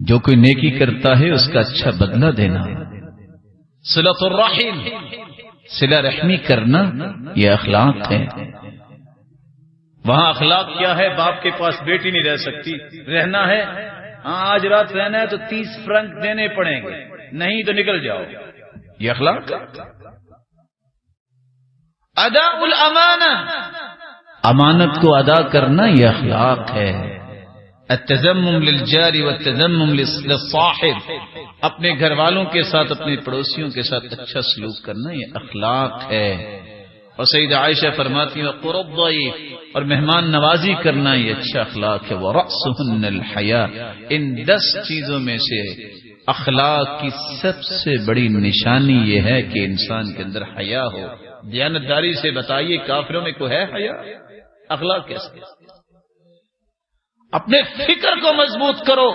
جو کوئی نیکی کرتا ہے اس کا اچھا بدلہ دینا. صلۃ الرحم، صلہ رحمی کرنا، یہ اخلاق ہے. وہاں اخلاق کیا ہے؟ باپ کے پاس بیٹی نہیں رہ سکتی، رہنا ہے ہاں آج رات رہنا ہے تو 30 فرنک دینے پڑیں گے، نہیں تو نکل جاؤ. یہ اخلاق. ادا الامانہ، امانت کو ادا کرنا یہ اخلاق ہے. التذمم للجار والتذمم للصاحب، اپنے گھر والوں کے ساتھ اپنے پڑوسیوں کے ساتھ اچھا سلوک کرنا یہ اخلاق ہے. اور سیدہ عائشہ فرماتی ہیں وقر الضیف، اور مہمان نوازی کرنا یہ اچھا اخلاق ہے. ورأسهن الحیاء، ان 10 چیزوں میں سے اخلاق کی سب سے بڑی نشانی یہ ہے کہ انسان کے اندر حیا ہو. دیانتداری سے بتائیے کافروں میں کوئی ہے حیا؟ اخلاق کیسے؟ اپنے فکر کو مضبوط کرو.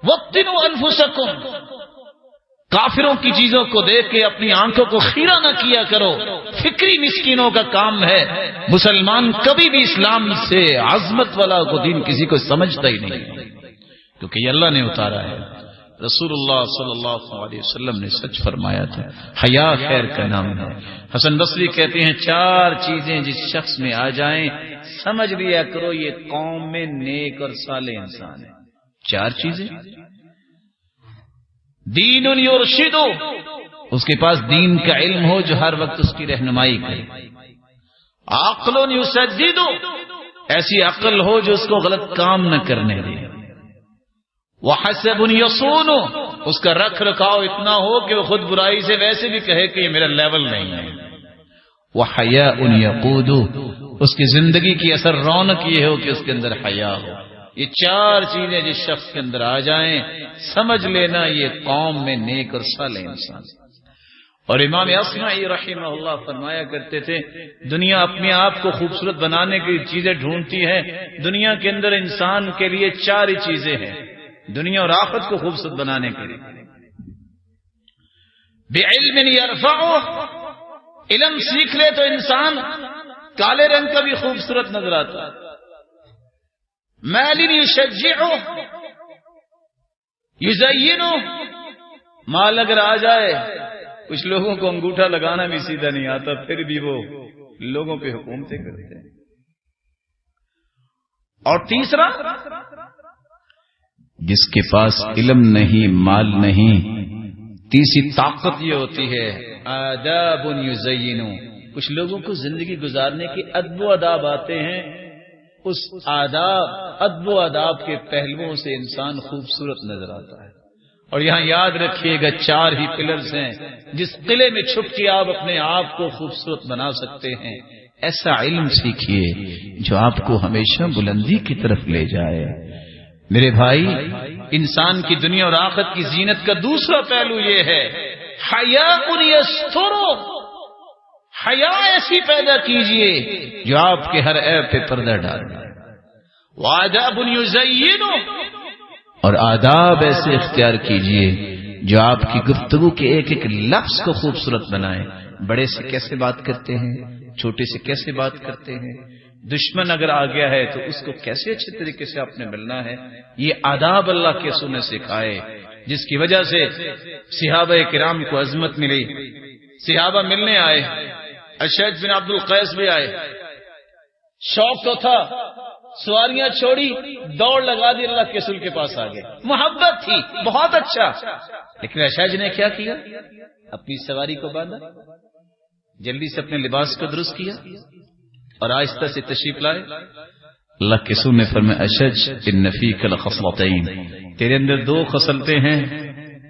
وَقْتِنُوا أَنفُسَكُمْ، کافروں کی چیزوں کو دیکھ کے اپنی آنکھوں کو خیرہ نہ کیا کرو. فکری مسکینوں کا کام ہے. مسلمان کبھی بھی اسلام سے عظمت والا کو دین کسی کو سمجھتا ہی نہیں، کیونکہ یہ اللہ نے اتارا ہے. رسول اللہ صلی اللہ علیہ وسلم نے سچ فرمایا تھا، حیا خیر کا نام ہے. حسن بصری کہتے ہیں 4 چیزیں جس شخص میں آ جائیں سمجھ لیا کرو یہ قوم میں نیک اور صالح انسان ہے. 4 چیزیں. دین یرشد، اس کے پاس دین کا علم ہو جو ہر وقت اس کی رہنمائی کرے. عقل یسدد، ایسی عقل ہو جو اس کو غلط کام نہ کرنے دے. وحسب یصون، اس کا رکھ رکھاؤ اتنا ہو کہ وہ خود برائی سے ویسے بھی کہے کہ یہ میرا لیول نہیں ہے. وحیاء یقود، اس کی زندگی کی اثر رونق یہ ہو کہ اس کے اندر حیا ہو. یہ 4 چیزیں جس شخص کے اندر آ جائیں سمجھ لینا یہ قوم میں نیک اور صالح انسان. اور امام اصمعی رحمہ اللہ فرمایا کرتے تھے دنیا اپنے آپ کو خوبصورت بنانے کی چیزیں ڈھونڈتی ہے. دنیا کے اندر انسان کے لیے 4 ہی چیزیں ہیں دنیا اور آخرت کو خوبصورت بنانے کے لیے. بعلم یرفعہ، علم سیکھ لے تو انسان کالے رنگ کا بھی خوبصورت نظر آتا. مال یشجعہ یزینہ، مال اگر آ جائے، کچھ لوگوں کو انگوٹھا لگانا بھی سیدھا نہیں آتا پھر بھی وہ لوگوں پہ حکومتیں کرتے ہیں. اور تیسرا، جس کے پاس علم نہیں مال نہیں، تیسری طاقت یہ ہوتی ہے آداب یزینو، کچھ لوگوں کو زندگی گزارنے کے ادب و آداب آتے ہیں. اس ادب و آداب کے پہلوؤں سے انسان خوبصورت نظر آتا ہے. اور یہاں یاد رکھیے گا 4 ہی پلرز ہیں جس قلعے میں چھپ کے آپ اپنے آپ کو خوبصورت بنا سکتے ہیں. ایسا علم سیکھیے جو آپ کو ہمیشہ بلندی کی طرف لے جائے. میرے بھائی، انسان کی دنیا اور آخرت کی زینت کا دوسرا پہلو یہ ہے حیاء یستر، حیا ایسی پیدا کیجئے جو آپ کے ہر عیب پہ پردہ ڈالے. وآداب یزین، اور آداب ایسے اختیار کیجئے جو آپ کی گفتگو کے ایک ایک لفظ کو خوبصورت بنائے. بڑے سے کیسے بات کرتے ہیں، چھوٹے سے کیسے بات کرتے ہیں، دشمن اگر آ گیا ہے تو اس کو کیسے اچھے طریقے سے آپ نے ملنا ہے. یہ آداب اللہ کے رسول نے سکھائے جس کی وجہ سے صحابہ کرام کو عظمت ملی. صحابہ ملنے آئے، اشعث بن عبد القیس بھی آئے. شوق تو تھا، سواریاں چھوڑی، دوڑ لگا دی، اللہ کے رسول کے پاس آ گئے. محبت تھی، بہت اچھا. لیکن اشعث نے کیا کیا؟ اپنی سواری کو باندھا، جلدی سے اپنے لباس کو درست کیا اور آہستہ سے تشریف لائے. اللہ کے رسول نے فرمایا اشعث ان فیک لخصلتین، تیرے اندر 2 خصلتیں ہیں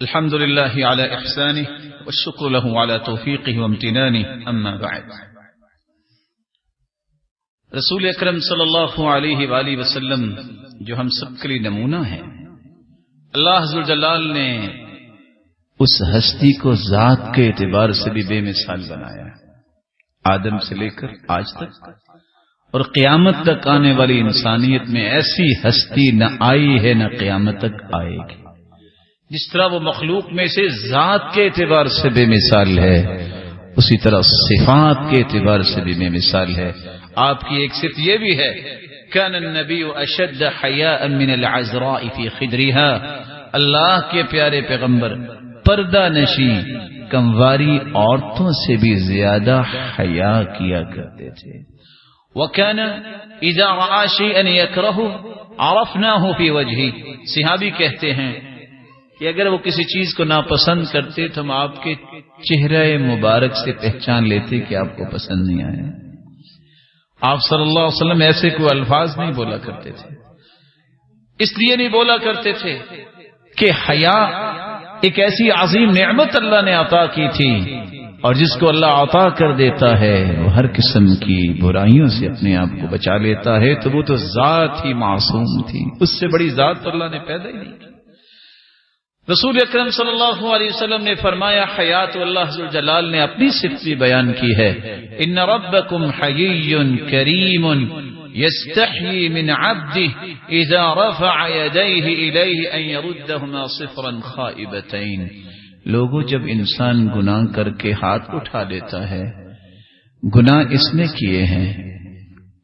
الحمد للہ علی احسانہ والشکر لہ علی توفیقہ وامتنانہ، اما بعد۔ رسول اکرم صلی اللہ علیہ وآلہ وسلم جو ہم سب کے لیے نمونہ ہے، اللہ عز و جلال نے اس ہستی کو ذات کے اعتبار سے بھی بے مثال بنایا ہے، آدم سے لے کر آج تک، اور قیامت تک آنے والی انسانیت میں ایسی ہستی نہ آئی ہے نہ قیامت تک آئے گی۔ جس طرح وہ مخلوق میں سے ذات کے اعتبار سے بے مثال ہے، اسی طرح صفات کے اعتبار سے بھی بے مثال ہے۔ آپ کی ایک صفت یہ بھی ہے، کان النبی اشد حیاء من العذراء فی خدرها، اللہ کے پیارے پیغمبر پردہ نشی کمواری عورتوں سے بھی زیادہ حیا کیا کرتے تھے۔ وَكَانَ إِذَا رَأَى شَيْئًا يَكْرَهُ عَرَفْنَاهُ فِي وَجْهِهِ، صحابی کہتے ہیں کہ اگر وہ کسی چیز کو ناپسند کرتے تو ہم آپ کے چہرے مبارک سے پہچان لیتے کہ آپ کو پسند نہیں آیا۔ آپ صلی اللہ علیہ وسلم ایسے کوئی الفاظ نہیں بولا کرتے تھے، اس لیے نہیں بولا کرتے تھے کہ حیا ایک ایسی عظیم نعمت اللہ نے عطا کی تھی، اور جس کو اللہ عطا کر دیتا ہے وہ ہر قسم کی برائیوں سے اپنے آپ کو بچا لیتا ہے، تو وہ تو ذات ہی معصوم تھی، اس سے بڑی ذات تو اللہ نے پیدا ہی نہیں کی۔ رسول اکرم صلی اللہ علیہ وسلم نے فرمایا، حیات اللہ ذو الجلال نے اپنی صفت بھی بیان کی ہے، ان ربکم حیی کریم یستحیی من عبدہ اذا رفع یدیہ الیہ ان یردہما صفرا خائبتین۔ لوگوں، جب انسان گناہ کر کے ہاتھ اٹھا لیتا ہے، گناہ اس نے کیے ہیں،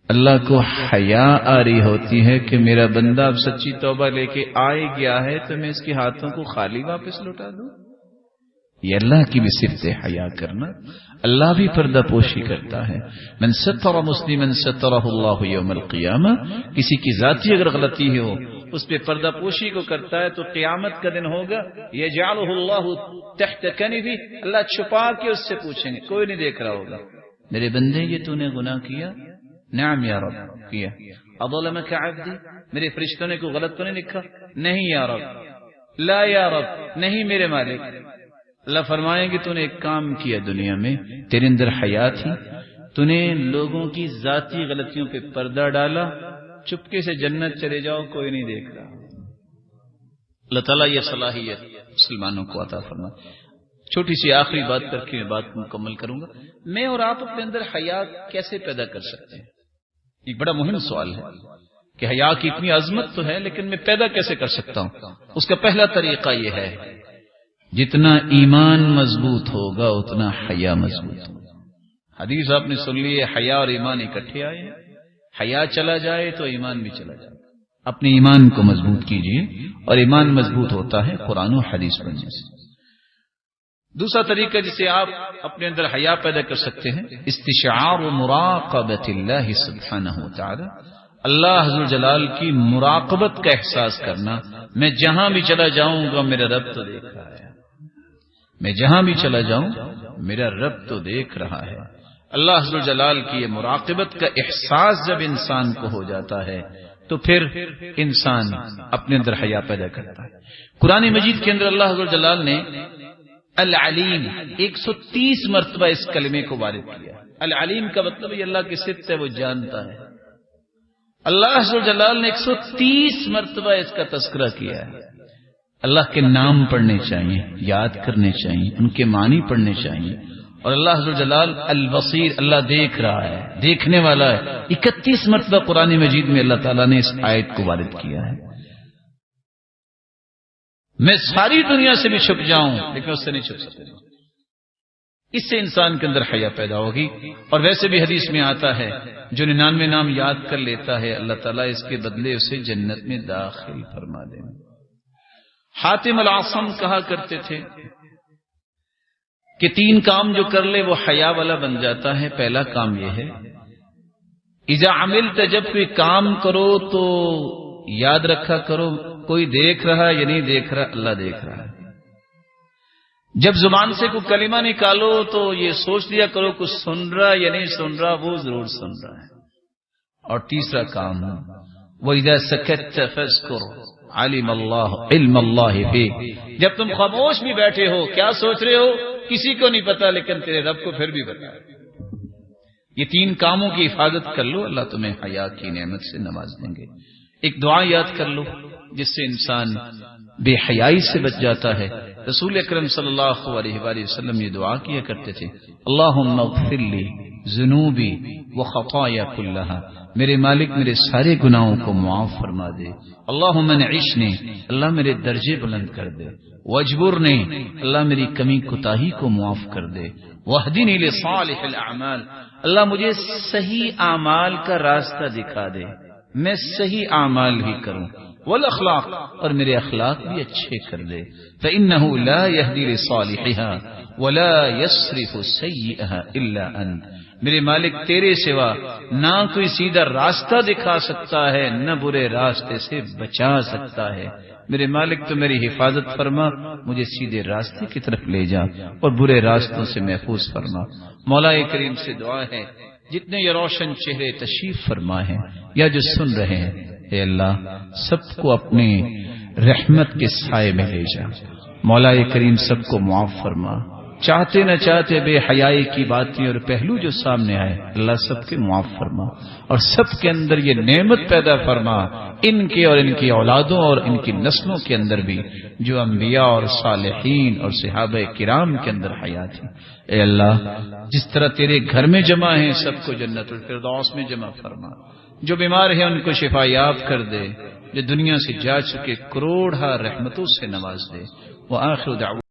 اللہ کو حیا آ رہی ہوتی ہے کہ میرا بندہ اب سچی توبہ لے کے آئے گیا ہے تو میں اس کے ہاتھوں کو خالی واپس لوٹا دوں۔ یہ اللہ کی بھی صفت ہے حیا کرنا، اللہ بھی پردہ پوشی کرتا ہے۔ من ستر مسلما سترہ اللہ یوم القیامہ، کسی کی ذاتی اگر غلطی ہو اس پہ پردہ پوشی کو کرتا ہے تو قیامت کا دن ہوگا، یجعلہ اللہ تحت کنفہ، اللہ چھپا کے اس سے پوچھیں گے، کوئی نہیں دیکھ رہا ہوگا، میرے بندے یہ تو نے گناہ کیا؟ نعم یا رب کیا۔ اظلمک عبدی، میرے فرشتوں نے کوئی غلط تو نہیں لکھا؟ نہیں یا رب۔ لا یا رب، نہیں میرے مالک۔ اللہ فرمائیں گے تو نے ایک کام کیا دنیا میں، تیرے اندر حیا تھی، تو نے لوگوں کی ذاتی غلطیوں پہ پردہ ڈالا، چپکے سے جنت چلے جاؤ، کوئی نہیں دیکھ رہا۔ اللہ تعالیٰ یہ صلاحیت مسلمانوں کو عطا فرمائے۔ چھوٹی سی آخری بات کر کے میں بات مکمل کروں گا، میں اور آپ اپنے اندر حیا کیسے پیدا کر سکتے ہیں؟ ایک بڑا مہم سوال ہے کہ حیا کی اتنی عظمت تو ہے، لیکن میں پیدا کیسے کر سکتا ہوں؟ اس کا پہلا طریقہ یہ ہے، جتنا ایمان مضبوط ہوگا اتنا حیا مضبوط ہوگا۔ حدیث آپ نے سن لی ہے، حیا اور ایمان اکٹھے آئے ہیں، حیا چلا جائے تو ایمان بھی چلا جائے۔ اپنے ایمان کو مضبوط کیجئے، اور ایمان مضبوط ہوتا ہے قرآن و حدیث پڑھنے سے۔ دوسرا طریقہ جسے آپ اپنے اندر حیا پیدا کر سکتے ہیں، استشعار و مراقبت اللہ سبحانہ وتعالی، اللہ عز و جلال کی مراقبت کا احساس کرنا۔ میں جہاں بھی چلا جاؤں گا میرا رب تو دیکھ رہا ہے، میں جہاں بھی چلا جاؤں میرا رب تو دیکھ رہا ہے۔ اللہ عز و جلال کی یہ مراقبت کا احساس جب انسان کو ہو جاتا ہے تو پھر انسان اپنے اندر حیا پیدا کرتا ہے۔ قرآن مجید کے اندر اللہ عز و جلال نے العلیم 130 مرتبہ اس کلمے کو وارد کیا۔ العلیم کا مطلب یہ اللہ کی صفت ہے، وہ جانتا ہے۔ اللہ عز و جلال نے 130 مرتبہ اس کا تذکرہ کیا ہے۔ اللہ کے نام پڑھنے چاہیے، یاد کرنے چاہیے، ان کے معنی پڑھنے چاہیے۔ اور اللہ عز و جلال البصیر، اللہ دیکھ رہا ہے، دیکھنے والا ہے۔ 31 مرتبہ قرآن مجید میں اللہ تعالیٰ نے اس آیت کو وارد کیا ہے۔ میں ساری دنیا سے بھی چھپ جاؤں لیکن اس سے نہیں چھپ سکتا۔ اس سے انسان کے اندر حیا پیدا ہوگی۔ اور ویسے بھی حدیث میں آتا ہے، جو 99 نام یاد کر لیتا ہے اللہ تعالیٰ اس کے بدلے اسے جنت میں داخل فرما دیں۔ حاتم العاصم کہا کرتے تھے کہ 3 کام جو کر لے وہ حیا والا بن جاتا ہے۔ پہلا کام یہ ہے، اذا عملت، جب کوئی کام کرو تو یاد رکھا کرو کوئی دیکھ رہا یا نہیں دیکھ رہا، اللہ دیکھ رہا ہے۔ جب زبان سے کوئی کلمہ نکالو تو یہ سوچ لیا کرو کچھ سن رہا یا نہیں سن رہا، وہ ضرور سن رہا ہے۔ اور تیسرا کام، وَإِذَا سَكَتَّ فَاذْكُرْ، علم اللہ علم اللہ فی. جب تم خاموش بھی بیٹھے ہو کیا سوچ رہے ہو کسی کو نہیں پتا، لیکن تیرے رب کو پھر بھی پتا ہے. یہ 3 کاموں کی حفاظت کر لو، اللہ تمہیں حیا کی نعمت سے نواز دیں گے. ایک دعا یاد کر لو جس سے انسان بے حیائی سے بچ جاتا ہے. رسول اکرم صلی اللہ علیہ وآلہ وسلم یہ دعا کیا کرتے تھے، اللہم اغفر لی ذنوبی وخطایا کلہا. میرے مالک میرے سارے گناہوں کو معاف فرما دے. اللہم انعشنی، اللہ میرے درجے بلند کر دے. واجبرنی، اللہ میری کمی کوتاہی کو معاف کر دے. واہدنی لصالح الاعمال، اللہ مجھے صحیح اعمال کا راستہ دکھا دے، میں صحیح اعمال ہی کروں. والاخلاق، اور میرے اخلاق بھی اچھے کر دے. فإنه لا يهدي لصالحها ولا يصرف سيئها الا انت. میرے مالک تیرے سوا نہ کوئی سیدھا راستہ دکھا سکتا ہے نہ برے راستے سے بچا سکتا ہے. میرے مالک تو میری حفاظت فرما، مجھے سیدھے راستے کی طرف لے جا اور برے راستوں سے محفوظ فرما. مولا کریم سے دعا ہے جتنے یہ روشن چہرے تشریف فرما ہیں یا جو سن رہے ہیں، اے اللہ سب کو اپنے رحمت کے سائے میں لے جا. مولا کریم سب کو معاف فرما. چاہتے نہ چاہتے بے حیائی کی باتیں اور پہلو جو سامنے آئے اللہ سب کے معاف فرما، اور سب کے اندر یہ نعمت پیدا فرما، ان کے اور ان کی اولادوں اور ان کی نسلوں کے اندر بھی جو انبیاء اور صالحین اور صحابہ کرام کے اندر حیا تھی. اے اللہ جس طرح تیرے گھر میں جمع ہیں سب کو جنت الفردوس میں جمع فرما. جو بیمار ہیں ان کو شفا یاب کر دے، جو دنیا سے جا چکے کروڑہ رحمتوں سے نواز دے. وآخر دعوانا